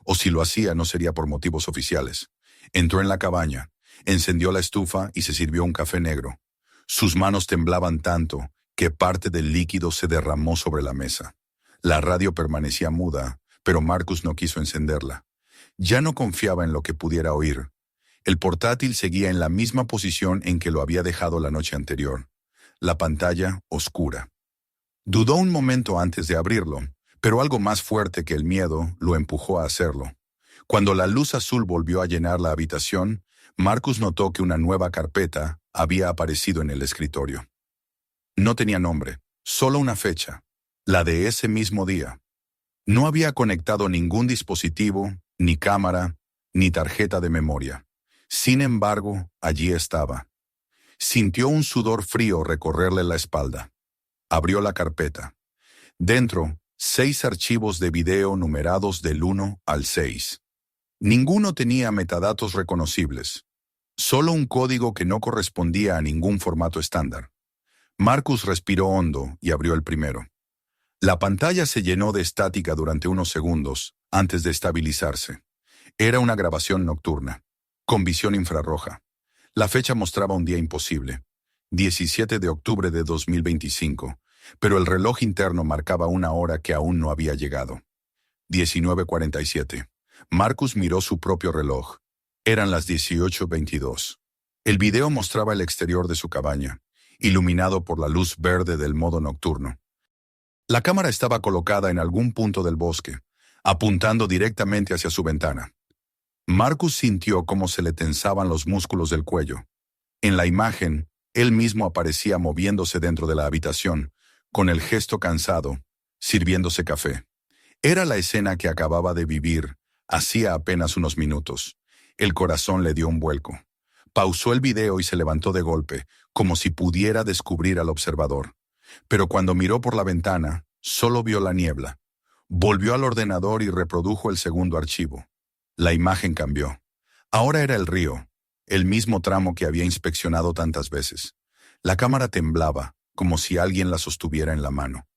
O si lo hacía, no sería por motivos oficiales. Entró en la cabaña, encendió la estufa y se sirvió un café negro. Sus manos temblaban tanto que parte del líquido se derramó sobre la mesa. La radio permanecía muda, pero Marcus no quiso encenderla. Ya no confiaba en lo que pudiera oír. El portátil seguía en la misma posición en que lo había dejado la noche anterior. La pantalla oscura. Dudó un momento antes de abrirlo, pero algo más fuerte que el miedo lo empujó a hacerlo. Cuando la luz azul volvió a llenar la habitación, Marcus notó que una nueva carpeta había aparecido en el escritorio. No tenía nombre, solo una fecha, la de ese mismo día. No había conectado ningún dispositivo, ni cámara, ni tarjeta de memoria. Sin embargo, allí estaba. Sintió un sudor frío recorrerle la espalda. Abrió la carpeta. Dentro, 6 archivos de video numerados del 1 al 6. Ninguno tenía metadatos reconocibles. Solo un código que no correspondía a ningún formato estándar. Marcus respiró hondo y abrió el primero. La pantalla se llenó de estática durante unos segundos antes de estabilizarse. Era una grabación nocturna, con visión infrarroja. La fecha mostraba un día imposible, 17 de octubre de 2025, pero el reloj interno marcaba una hora que aún no había llegado. 19:47. Marcus miró su propio reloj. Eran las 18:22. El video mostraba el exterior de su cabaña, iluminado por la luz verde del modo nocturno. La cámara estaba colocada en algún punto del bosque, apuntando directamente hacia su ventana. Marcus sintió cómo se le tensaban los músculos del cuello. En la imagen, él mismo aparecía moviéndose dentro de la habitación, con el gesto cansado, sirviéndose café. Era la escena que acababa de vivir hacía apenas unos minutos. El corazón le dio un vuelco. Pausó el video y se levantó de golpe, como si pudiera descubrir al observador. Pero cuando miró por la ventana, solo vio la niebla. Volvió al ordenador y reprodujo el segundo archivo. La imagen cambió. Ahora era el río, el mismo tramo que había inspeccionado tantas veces. La cámara temblaba, como si alguien la sostuviera en la mano.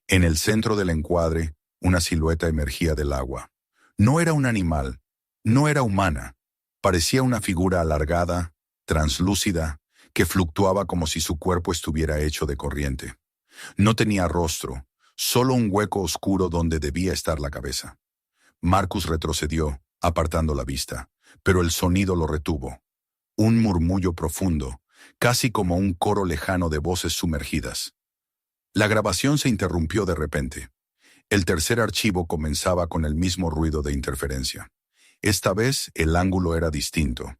En el centro del encuadre, una silueta emergía del agua. No era un animal, no era humana. Parecía una figura alargada, translúcida, que fluctuaba como si su cuerpo estuviera hecho de corriente. No tenía rostro, solo un hueco oscuro donde debía estar la cabeza. Marcus retrocedió, apartando la vista, pero el sonido lo retuvo. Un murmullo profundo, casi como un coro lejano de voces sumergidas. La grabación se interrumpió de repente. El tercer archivo comenzaba con el mismo ruido de interferencia. Esta vez el ángulo era distinto.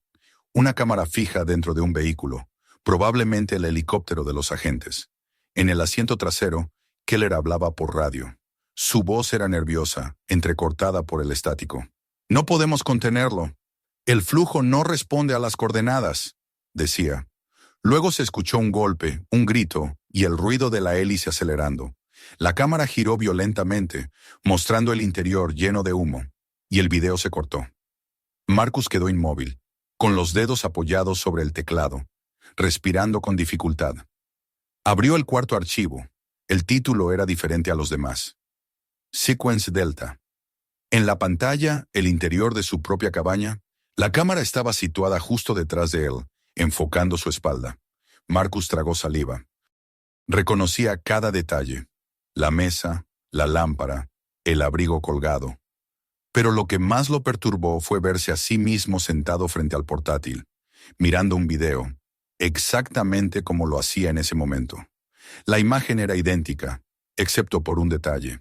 Una cámara fija dentro de un vehículo, probablemente el helicóptero de los agentes. En el asiento trasero, Keller hablaba por radio. Su voz era nerviosa, entrecortada por el estático. «No podemos contenerlo. El flujo no responde a las coordenadas», decía. Luego se escuchó un golpe, un grito y el ruido de la hélice acelerando. La cámara giró violentamente, mostrando el interior lleno de humo, y el video se cortó. Marcus quedó inmóvil, con los dedos apoyados sobre el teclado, respirando con dificultad. Abrió el cuarto archivo. El título era diferente a los demás. Sequence Delta. En la pantalla, el interior de su propia cabaña, la cámara estaba situada justo detrás de él, enfocando su espalda. Marcus tragó saliva. Reconocía cada detalle: la mesa, la lámpara, el abrigo colgado. Pero lo que más lo perturbó fue verse a sí mismo sentado frente al portátil, mirando un video, exactamente como lo hacía en ese momento. La imagen era idéntica, excepto por un detalle.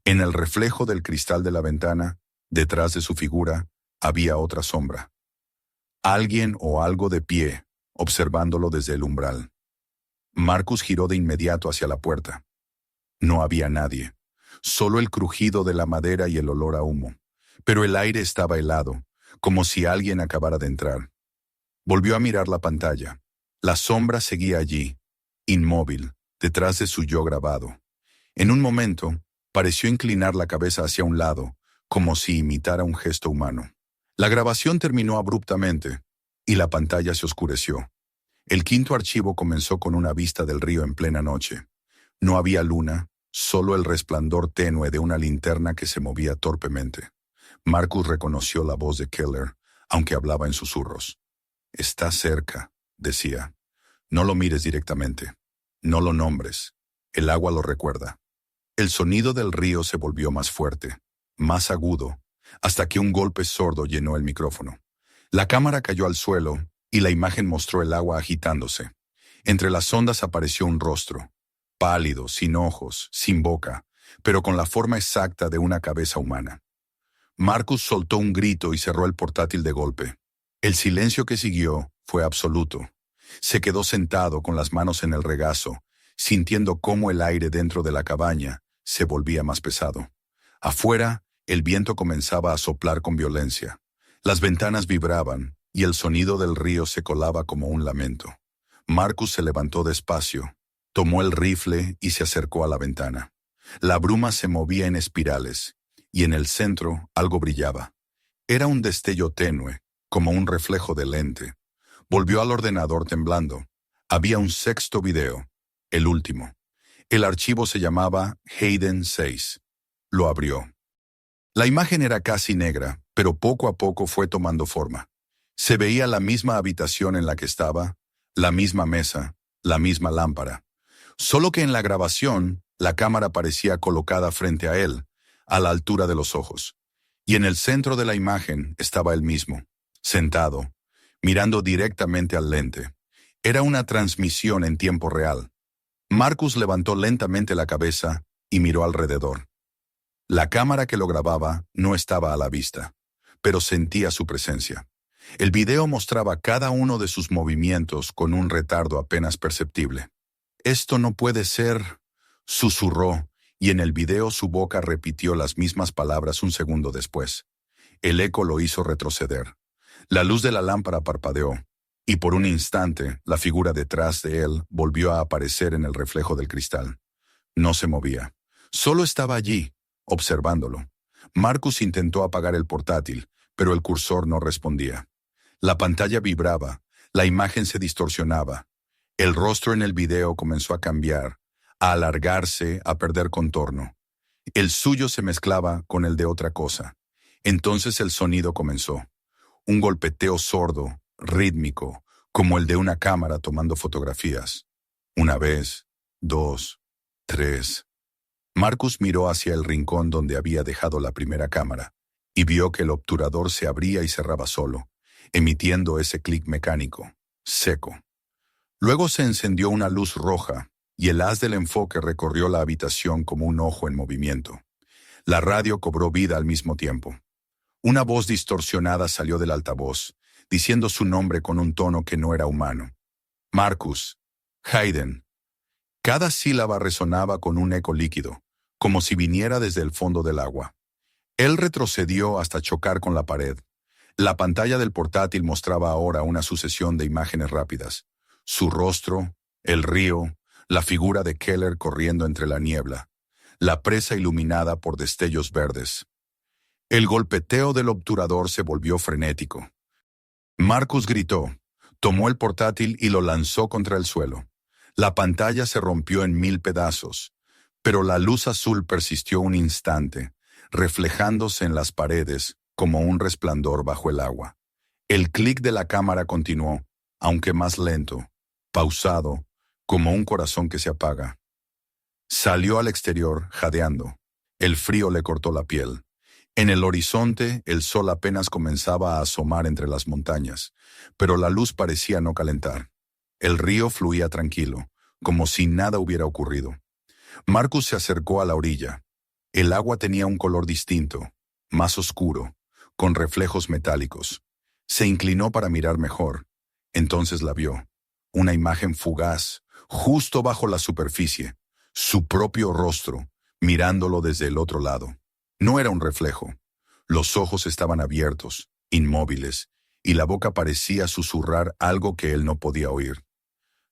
En el reflejo del cristal de la ventana, detrás de su figura, había otra sombra. Alguien o algo de pie, observándolo desde el umbral. Marcus giró de inmediato hacia la puerta. No había nadie, solo el crujido de la madera y el olor a humo. Pero el aire estaba helado, como si alguien acabara de entrar. Volvió a mirar la pantalla. La sombra seguía allí, inmóvil, detrás de su yo grabado. En un momento, pareció inclinar la cabeza hacia un lado, como si imitara un gesto humano. La grabación terminó abruptamente, y la pantalla se oscureció. El quinto archivo comenzó con una vista del río en plena noche. No había luna, solo el resplandor tenue de una linterna que se movía torpemente. Marcus reconoció la voz de Keller, aunque hablaba en susurros. «Está cerca», decía. «No lo mires directamente. No lo nombres. El agua lo recuerda». El sonido del río se volvió más fuerte, más agudo, hasta que un golpe sordo llenó el micrófono. La cámara cayó al suelo y la imagen mostró el agua agitándose. Entre las ondas apareció un rostro, pálido, sin ojos, sin boca, pero con la forma exacta de una cabeza humana. Marcus soltó un grito y cerró el portátil de golpe. El silencio que siguió fue absoluto. Se quedó sentado con las manos en el regazo, sintiendo cómo el aire dentro de la cabaña se volvía más pesado. Afuera, el viento comenzaba a soplar con violencia. Las ventanas vibraban, y el sonido del río se colaba como un lamento. Marcus se levantó despacio, tomó el rifle y se acercó a la ventana. La bruma se movía en espirales, y en el centro algo brillaba. Era un destello tenue, como un reflejo de lente. Volvió al ordenador temblando. Había un sexto video, el último. El archivo se llamaba Hayden 6. Lo abrió. La imagen era casi negra, pero poco a poco fue tomando forma. Se veía la misma habitación en la que estaba, la misma mesa, la misma lámpara. Solo que en la grabación, la cámara parecía colocada frente a él, a la altura de los ojos. Y en el centro de la imagen estaba él mismo, sentado, mirando directamente al lente. Era una transmisión en tiempo real. Marcus levantó lentamente la cabeza y miró alrededor. La cámara que lo grababa no estaba a la vista, pero sentía su presencia. El video mostraba cada uno de sus movimientos con un retardo apenas perceptible. «Esto no puede ser», susurró, y en el video su boca repitió las mismas palabras un segundo después. El eco lo hizo retroceder. La luz de la lámpara parpadeó, y por un instante la figura detrás de él volvió a aparecer en el reflejo del cristal. No se movía. Solo estaba allí, observándolo. Marcus intentó apagar el portátil, pero el cursor no respondía. La pantalla vibraba, la imagen se distorsionaba. El rostro en el video comenzó a cambiar, a alargarse, a perder contorno. El suyo se mezclaba con el de otra cosa. Entonces el sonido comenzó. Un golpeteo sordo, rítmico, como el de una cámara tomando fotografías. Una vez, dos, tres. Marcus miró hacia el rincón donde había dejado la primera cámara y vio que el obturador se abría y cerraba solo, emitiendo ese clic mecánico, seco. Luego se encendió una luz roja y el haz del enfoque recorrió la habitación como un ojo en movimiento. La radio cobró vida al mismo tiempo. Una voz distorsionada salió del altavoz, diciendo su nombre con un tono que no era humano. Marcus. Hayden. Cada sílaba resonaba con un eco líquido, como si viniera desde el fondo del agua. Él retrocedió hasta chocar con la pared. La pantalla del portátil mostraba ahora una sucesión de imágenes rápidas. Su rostro, el río, la figura de Keller corriendo entre la niebla, la presa iluminada por destellos verdes. El golpeteo del obturador se volvió frenético. Marcus gritó, tomó el portátil y lo lanzó contra el suelo. La pantalla se rompió en 1000 pedazos, pero la luz azul persistió un instante, reflejándose en las paredes como un resplandor bajo el agua. El clic de la cámara continuó, aunque más lento, pausado, como un corazón que se apaga. Salió al exterior, jadeando. El frío le cortó la piel. En el horizonte, el sol apenas comenzaba a asomar entre las montañas, pero la luz parecía no calentar. El río fluía tranquilo, como si nada hubiera ocurrido. Marcus se acercó a la orilla. El agua tenía un color distinto, más oscuro, con reflejos metálicos. Se inclinó para mirar mejor. Entonces la vio. Una imagen fugaz, justo bajo la superficie. Su propio rostro, mirándolo desde el otro lado. No era un reflejo. Los ojos estaban abiertos, inmóviles, y la boca parecía susurrar algo que él no podía oír.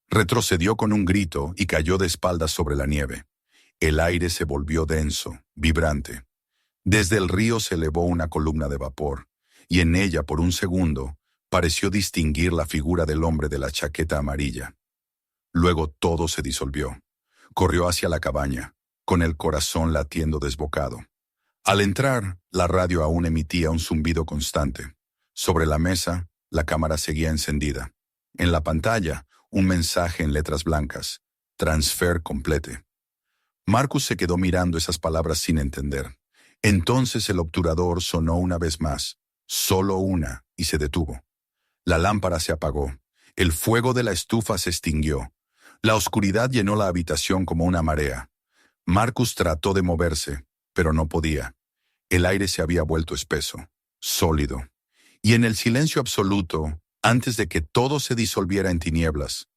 Retrocedió con un grito y cayó de espaldas sobre la nieve. El aire se volvió denso, vibrante. Desde el río se elevó una columna de vapor, y en ella, por un segundo, pareció distinguir la figura del hombre de la chaqueta amarilla. Luego todo se disolvió. Corrió hacia la cabaña, con el corazón latiendo desbocado. Al entrar, la radio aún emitía un zumbido constante. Sobre la mesa, la cámara seguía encendida. En la pantalla, un mensaje en letras blancas. Transfer complete. Marcus se quedó mirando esas palabras sin entender. Entonces el obturador sonó una vez más, solo una, y se detuvo. La lámpara se apagó. El fuego de la estufa se extinguió. La oscuridad llenó la habitación como una marea. Marcus trató de moverse, pero no podía. El aire se había vuelto espeso, sólido. Y en el silencio absoluto, antes de que todo se disolviera en tinieblas,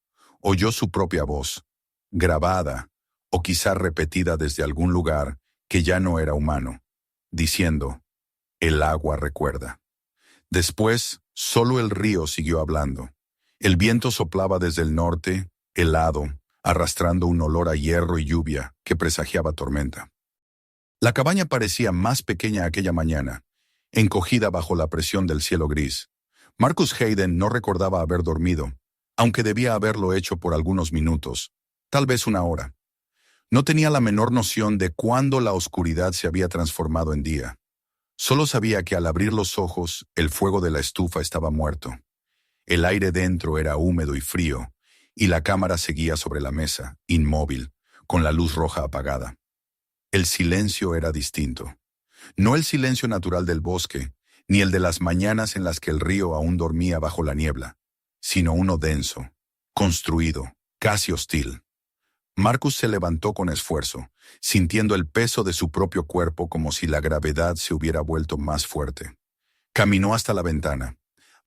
oyó su propia voz, grabada, o quizá repetida desde algún lugar que ya no era humano, diciendo, «El agua recuerda». Después, Solo el río siguió hablando. El viento soplaba desde el norte, helado, arrastrando un olor a hierro y lluvia que presagiaba tormenta. La cabaña parecía más pequeña aquella mañana, encogida bajo la presión del cielo gris. Marcus Hayden no recordaba haber dormido, aunque debía haberlo hecho por algunos minutos, tal vez una hora. No tenía la menor noción de cuándo la oscuridad se había transformado en día. Solo sabía que al abrir los ojos, el fuego de la estufa estaba muerto. El aire dentro era húmedo y frío, y la cámara seguía sobre la mesa, inmóvil, con la luz roja apagada. El silencio era distinto. No el silencio natural del bosque, ni el de las mañanas en las que el río aún dormía bajo la niebla, sino uno denso, construido, casi hostil. Marcus se levantó con esfuerzo, sintiendo el peso de su propio cuerpo como si la gravedad se hubiera vuelto más fuerte. Caminó hasta la ventana.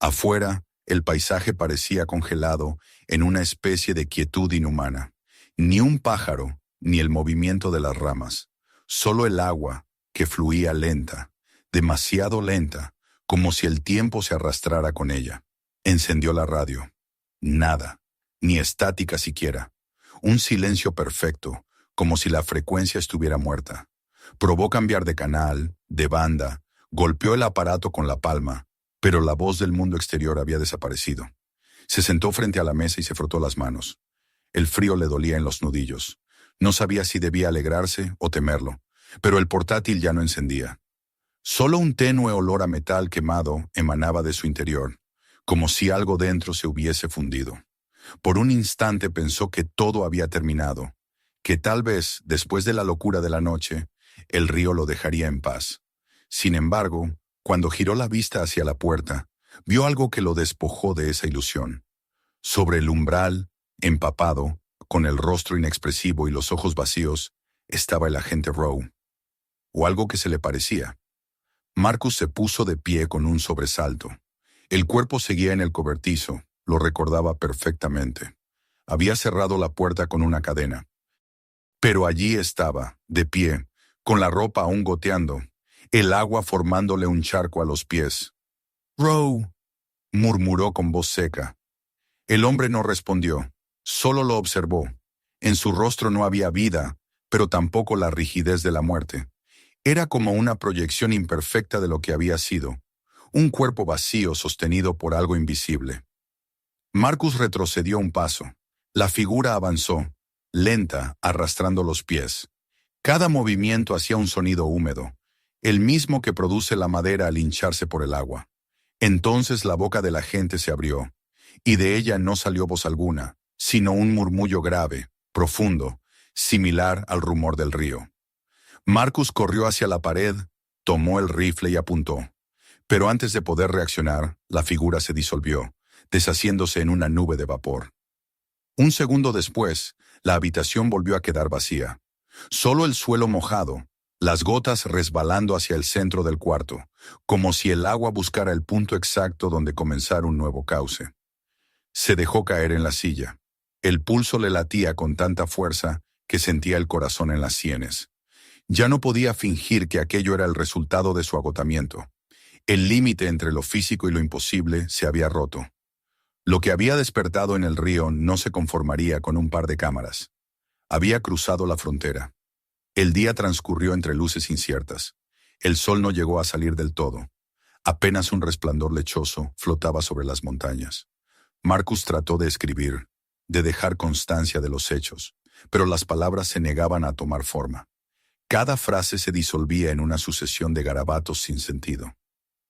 Afuera, el paisaje parecía congelado en una especie de quietud inhumana. Ni un pájaro, ni el movimiento de las ramas. Solo el agua, que fluía lenta, demasiado lenta, como si el tiempo se arrastrara con ella. Encendió la radio. Nada, ni estática siquiera. Un silencio perfecto, como si la frecuencia estuviera muerta. Probó cambiar de canal, de banda, golpeó el aparato con la palma, pero la voz del mundo exterior había desaparecido. Se sentó frente a la mesa y se frotó las manos. El frío le dolía en los nudillos. No sabía si debía alegrarse o temerlo, pero el portátil ya no encendía. Solo un tenue olor a metal quemado emanaba de su interior, como si algo dentro se hubiese fundido. Por un instante pensó que todo había terminado, que tal vez, después de la locura de la noche, el río lo dejaría en paz. Sin embargo, cuando giró la vista hacia la puerta, vio algo que lo despojó de esa ilusión. Sobre el umbral, empapado, con el rostro inexpresivo y los ojos vacíos, estaba el agente Rowe. O algo que se le parecía. Marcus se puso de pie con un sobresalto. El cuerpo seguía en el cobertizo, lo recordaba perfectamente. Había cerrado la puerta con una cadena. Pero allí estaba, de pie, con la ropa aún goteando, el agua formándole un charco a los pies. «Rowe», murmuró con voz seca. El hombre no respondió, solo lo observó. En su rostro no había vida, pero tampoco la rigidez de la muerte. Era como una proyección imperfecta de lo que había sido, un cuerpo vacío sostenido por algo invisible. Marcus retrocedió un paso. La figura avanzó, lenta, arrastrando los pies. Cada movimiento hacía un sonido húmedo, el mismo que produce la madera al hincharse por el agua. Entonces la boca de la gente se abrió, y de ella no salió voz alguna, sino un murmullo grave, profundo, similar al rumor del río. Marcus corrió hacia la pared, tomó el rifle y apuntó. Pero antes de poder reaccionar, la figura se disolvió, deshaciéndose en una nube de vapor. Un segundo después, la habitación volvió a quedar vacía. Solo el suelo mojado, las gotas resbalando hacia el centro del cuarto, como si el agua buscara el punto exacto donde comenzar un nuevo cauce. Se dejó caer en la silla. El pulso le latía con tanta fuerza que sentía el corazón en las sienes. Ya no podía fingir que aquello era el resultado de su agotamiento. El límite entre lo físico y lo imposible se había roto. Lo que había despertado en el río no se conformaría con un par de cámaras. Había cruzado la frontera. El día transcurrió entre luces inciertas. El sol no llegó a salir del todo. Apenas un resplandor lechoso flotaba sobre las montañas. Marcus trató de escribir, de dejar constancia de los hechos, pero las palabras se negaban a tomar forma. Cada frase se disolvía en una sucesión de garabatos sin sentido.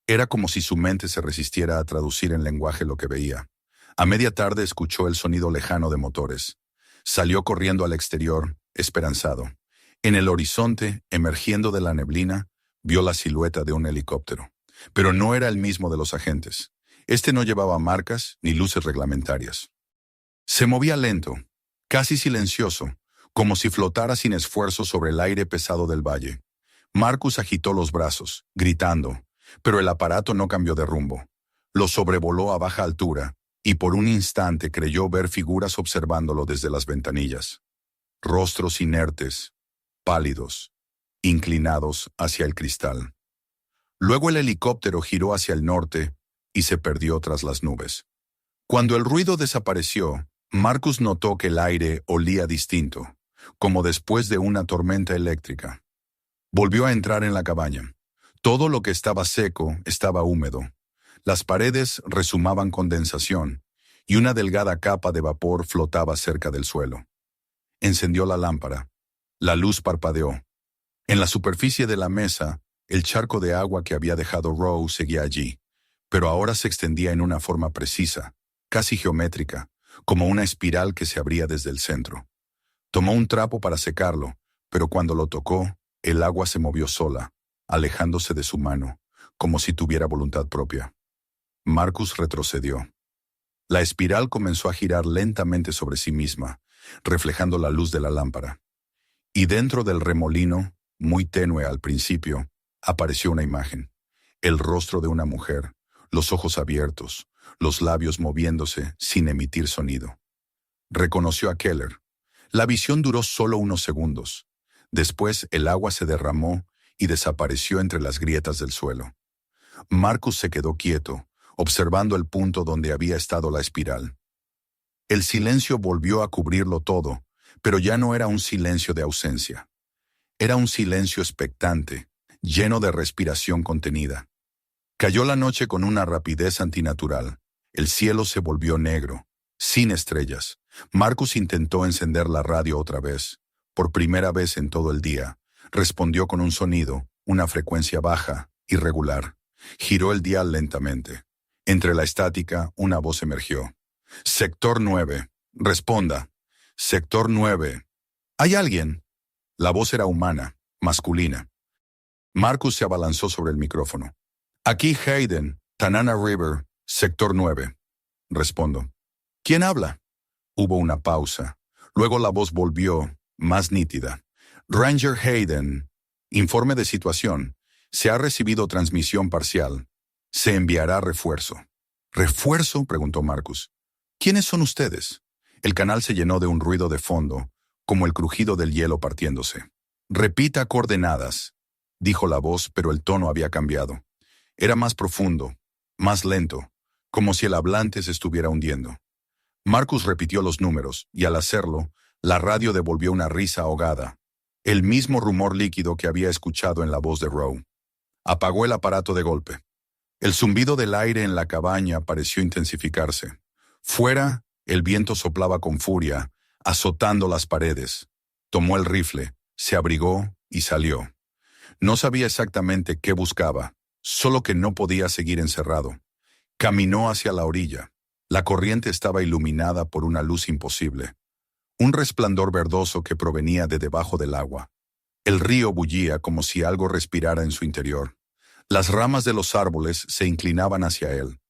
Era como si su mente se resistiera a traducir en lenguaje lo que veía. A media tarde escuchó el sonido lejano de motores. Salió corriendo al exterior, esperanzado. En el horizonte, emergiendo de la neblina, vio la silueta de un helicóptero. Pero no era el mismo de los agentes. Este no llevaba marcas ni luces reglamentarias. Se movía lento, casi silencioso, como si flotara sin esfuerzo sobre el aire pesado del valle. Marcus agitó los brazos, gritando, pero el aparato no cambió de rumbo. Lo sobrevoló a baja altura, y por un instante creyó ver figuras observándolo desde las ventanillas. Rostros inertes, pálidos, inclinados hacia el cristal. Luego el helicóptero giró hacia el norte, y se perdió tras las nubes. Cuando el ruido desapareció, Marcus notó que el aire olía distinto, como después de una tormenta eléctrica. Volvió a entrar en la cabaña. Todo lo que estaba seco estaba húmedo. Las paredes rezumaban condensación, y una delgada capa de vapor flotaba cerca del suelo. Encendió la lámpara. La luz parpadeó. En la superficie de la mesa, el charco de agua que había dejado Rowe seguía allí, pero ahora se extendía en una forma precisa, casi geométrica, como una espiral que se abría desde el centro. Tomó un trapo para secarlo, pero cuando lo tocó, el agua se movió sola, alejándose de su mano, como si tuviera voluntad propia. Marcus retrocedió. La espiral comenzó a girar lentamente sobre sí misma, reflejando la luz de la lámpara. Y dentro del remolino, muy tenue al principio, apareció una imagen. El rostro de una mujer, los ojos abiertos, los labios moviéndose sin emitir sonido. Reconoció a Keller. La visión duró solo unos segundos. Después el agua se derramó y desapareció entre las grietas del suelo. Marcus se quedó quieto, observando el punto donde había estado la espiral. El silencio volvió a cubrirlo todo, pero ya no era un silencio de ausencia. Era un silencio expectante, lleno de respiración contenida. Cayó la noche con una rapidez antinatural. El cielo se volvió negro, sin estrellas. Marcus intentó encender la radio otra vez. Por primera vez en todo el día, respondió con un sonido, una frecuencia baja, irregular. Giró el dial lentamente. Entre la estática, una voz emergió. Sector 9. Responda. Sector 9. ¿Hay alguien? La voz era humana, masculina. Marcus se abalanzó sobre el micrófono. Aquí Hayden, Tanana River, Sector 9. Respondo. ¿Quién habla? Hubo una pausa. Luego la voz volvió, más nítida. Ranger Hayden. Informe de situación. Se ha recibido transmisión parcial. Se enviará refuerzo. ¿Refuerzo?, preguntó Marcus. ¿Quiénes son ustedes? El canal se llenó de un ruido de fondo, como el crujido del hielo partiéndose. Repita coordenadas, dijo la voz, pero el tono había cambiado. Era más profundo, más lento, como si el hablante se estuviera hundiendo. Marcus repitió los números, y al hacerlo, la radio devolvió una risa ahogada, el mismo rumor líquido que había escuchado en la voz de Rowe. Apagó el aparato de golpe. El zumbido del aire en la cabaña pareció intensificarse. Fuera, el viento soplaba con furia, azotando las paredes. Tomó el rifle, se abrigó y salió. No sabía exactamente qué buscaba, solo que no podía seguir encerrado. Caminó hacia la orilla. La corriente estaba iluminada por una luz imposible. Un resplandor verdoso que provenía de debajo del agua. El río bullía como si algo respirara en su interior. Las ramas de los árboles se inclinaban hacia él,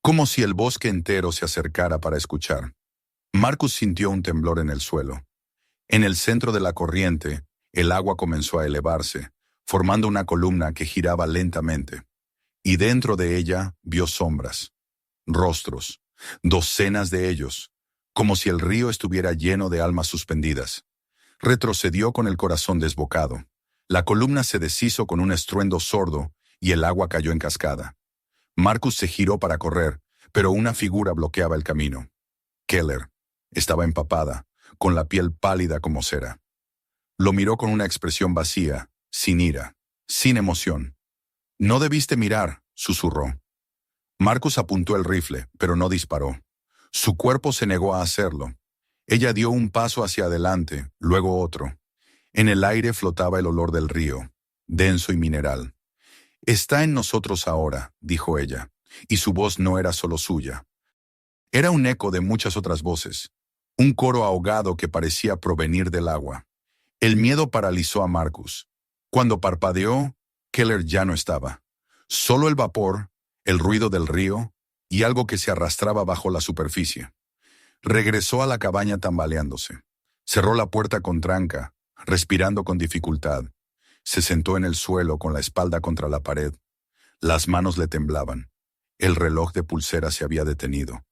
como si el bosque entero se acercara para escuchar. Marcus sintió un temblor en el suelo. En el centro de la corriente, el agua comenzó a elevarse, formando una columna que giraba lentamente. Y dentro de ella vio sombras, rostros, docenas de ellos, como si el río estuviera lleno de almas suspendidas. Retrocedió con el corazón desbocado. La columna se deshizo con un estruendo sordo y el agua cayó en cascada. Marcus se giró para correr, pero una figura bloqueaba el camino. Keller. Estaba empapada, con la piel pálida como cera. Lo miró con una expresión vacía, sin ira, sin emoción. «No debiste mirar», susurró. Marcus apuntó el rifle, pero no disparó. Su cuerpo se negó a hacerlo. Ella dio un paso hacia adelante, luego otro. En el aire flotaba el olor del río, denso y mineral. «Está en nosotros ahora», dijo ella, y su voz no era solo suya. Era un eco de muchas otras voces, un coro ahogado que parecía provenir del agua. El miedo paralizó a Marcus. Cuando parpadeó, Keller ya no estaba. Solo el vapor, el ruido del río y algo que se arrastraba bajo la superficie. Regresó a la cabaña tambaleándose. Cerró la puerta con tranca, respirando con dificultad. Se sentó en el suelo con la espalda contra la pared. Las manos le temblaban. El reloj de pulsera se había detenido.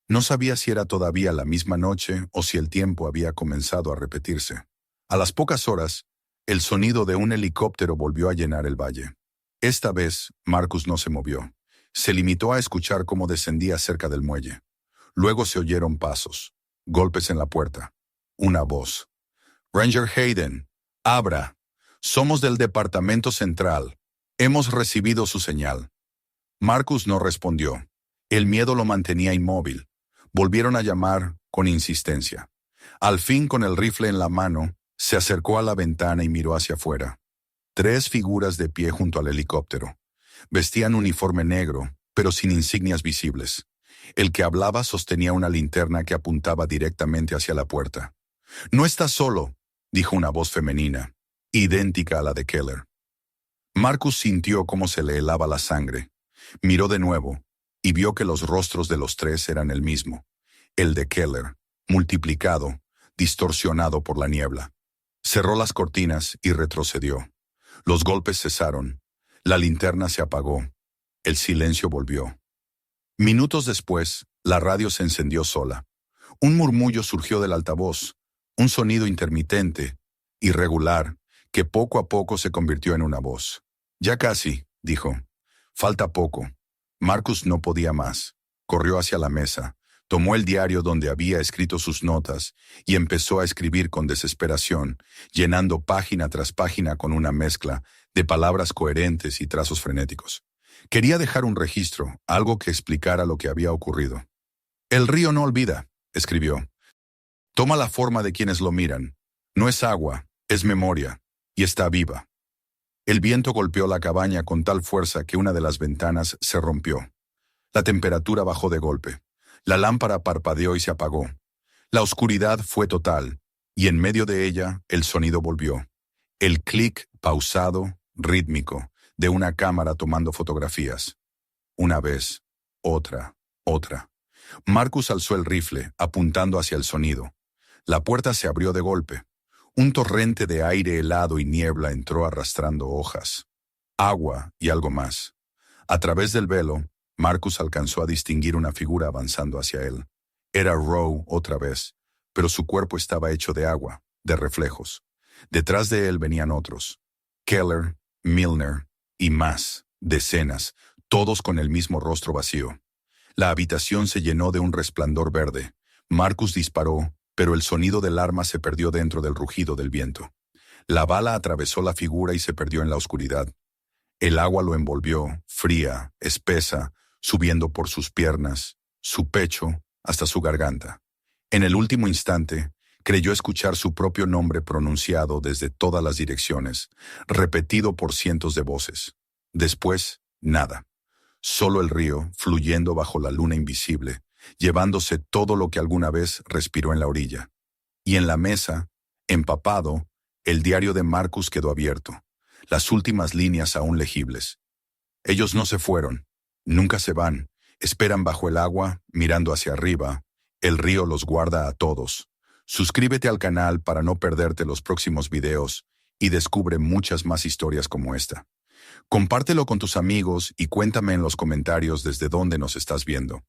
No sabía si era todavía la misma noche o si el tiempo había comenzado a repetirse. A las pocas horas, el sonido de un helicóptero volvió a llenar el valle. Esta vez, Marcus no se movió. Se limitó a escuchar cómo descendía cerca del muelle. Luego se oyeron pasos, golpes en la puerta. Una voz. «Ranger Hayden, abra. Somos del Departamento Central. Hemos recibido su señal». Marcus no respondió. El miedo lo mantenía inmóvil. Volvieron a llamar con insistencia. Al fin, con el rifle en la mano, se acercó a la ventana y miró hacia afuera. 3 figuras de pie junto al helicóptero. Vestían uniforme negro, pero sin insignias visibles. El que hablaba sostenía una linterna que apuntaba directamente hacia la puerta. «No estás solo», dijo una voz femenina, idéntica a la de Keller. Marcus sintió cómo se le helaba la sangre. Miró de nuevo y vio que los rostros de los 3 eran el mismo, el de Keller, multiplicado, distorsionado por la niebla. Cerró las cortinas y retrocedió. Los golpes cesaron. La linterna se apagó. El silencio volvió. Minutos después, la radio se encendió sola. Un murmullo surgió del altavoz, un sonido intermitente, irregular, que poco a poco se convirtió en una voz. «Ya casi», dijo. «Falta poco». Marcus no podía más. Corrió hacia la mesa, tomó el diario donde había escrito sus notas y empezó a escribir con desesperación, llenando página tras página con una mezcla de palabras coherentes y trazos frenéticos. Quería dejar un registro, algo que explicara lo que había ocurrido. «El río no olvida», escribió. «Toma la forma de quienes lo miran. No es agua, es memoria, y está viva». El viento golpeó la cabaña con tal fuerza que una de las ventanas se rompió. La temperatura bajó de golpe. La lámpara parpadeó y se apagó. La oscuridad fue total, y en medio de ella el sonido volvió. El clic pausado, rítmico, de una cámara tomando fotografías. Una vez, otra, otra. Marcus alzó el rifle, apuntando hacia el sonido. La puerta se abrió de golpe. Un torrente de aire helado y niebla entró arrastrando hojas, agua y algo más. A través del velo, Marcus alcanzó a distinguir una figura avanzando hacia él. Era Rowe otra vez, pero su cuerpo estaba hecho de agua, de reflejos. Detrás de él venían otros. Keller, Milner y más, decenas, todos con el mismo rostro vacío. La habitación se llenó de un resplandor verde. Marcus disparó, pero el sonido del arma se perdió dentro del rugido del viento. La bala atravesó la figura y se perdió en la oscuridad. El agua lo envolvió, fría, espesa, subiendo por sus piernas, su pecho, hasta su garganta. En el último instante, creyó escuchar su propio nombre pronunciado desde todas las direcciones, repetido por cientos de voces. Después, nada. Solo el río, fluyendo bajo la luna invisible, llevándose todo lo que alguna vez respiró en la orilla. Y en la mesa, empapado, el diario de Marcus quedó abierto, las últimas líneas aún legibles. Ellos no se fueron, nunca se van, esperan bajo el agua, mirando hacia arriba. El río los guarda a todos. Suscríbete al canal para no perderte los próximos videos y descubre muchas más historias como esta. Compártelo con tus amigos y cuéntame en los comentarios desde dónde nos estás viendo.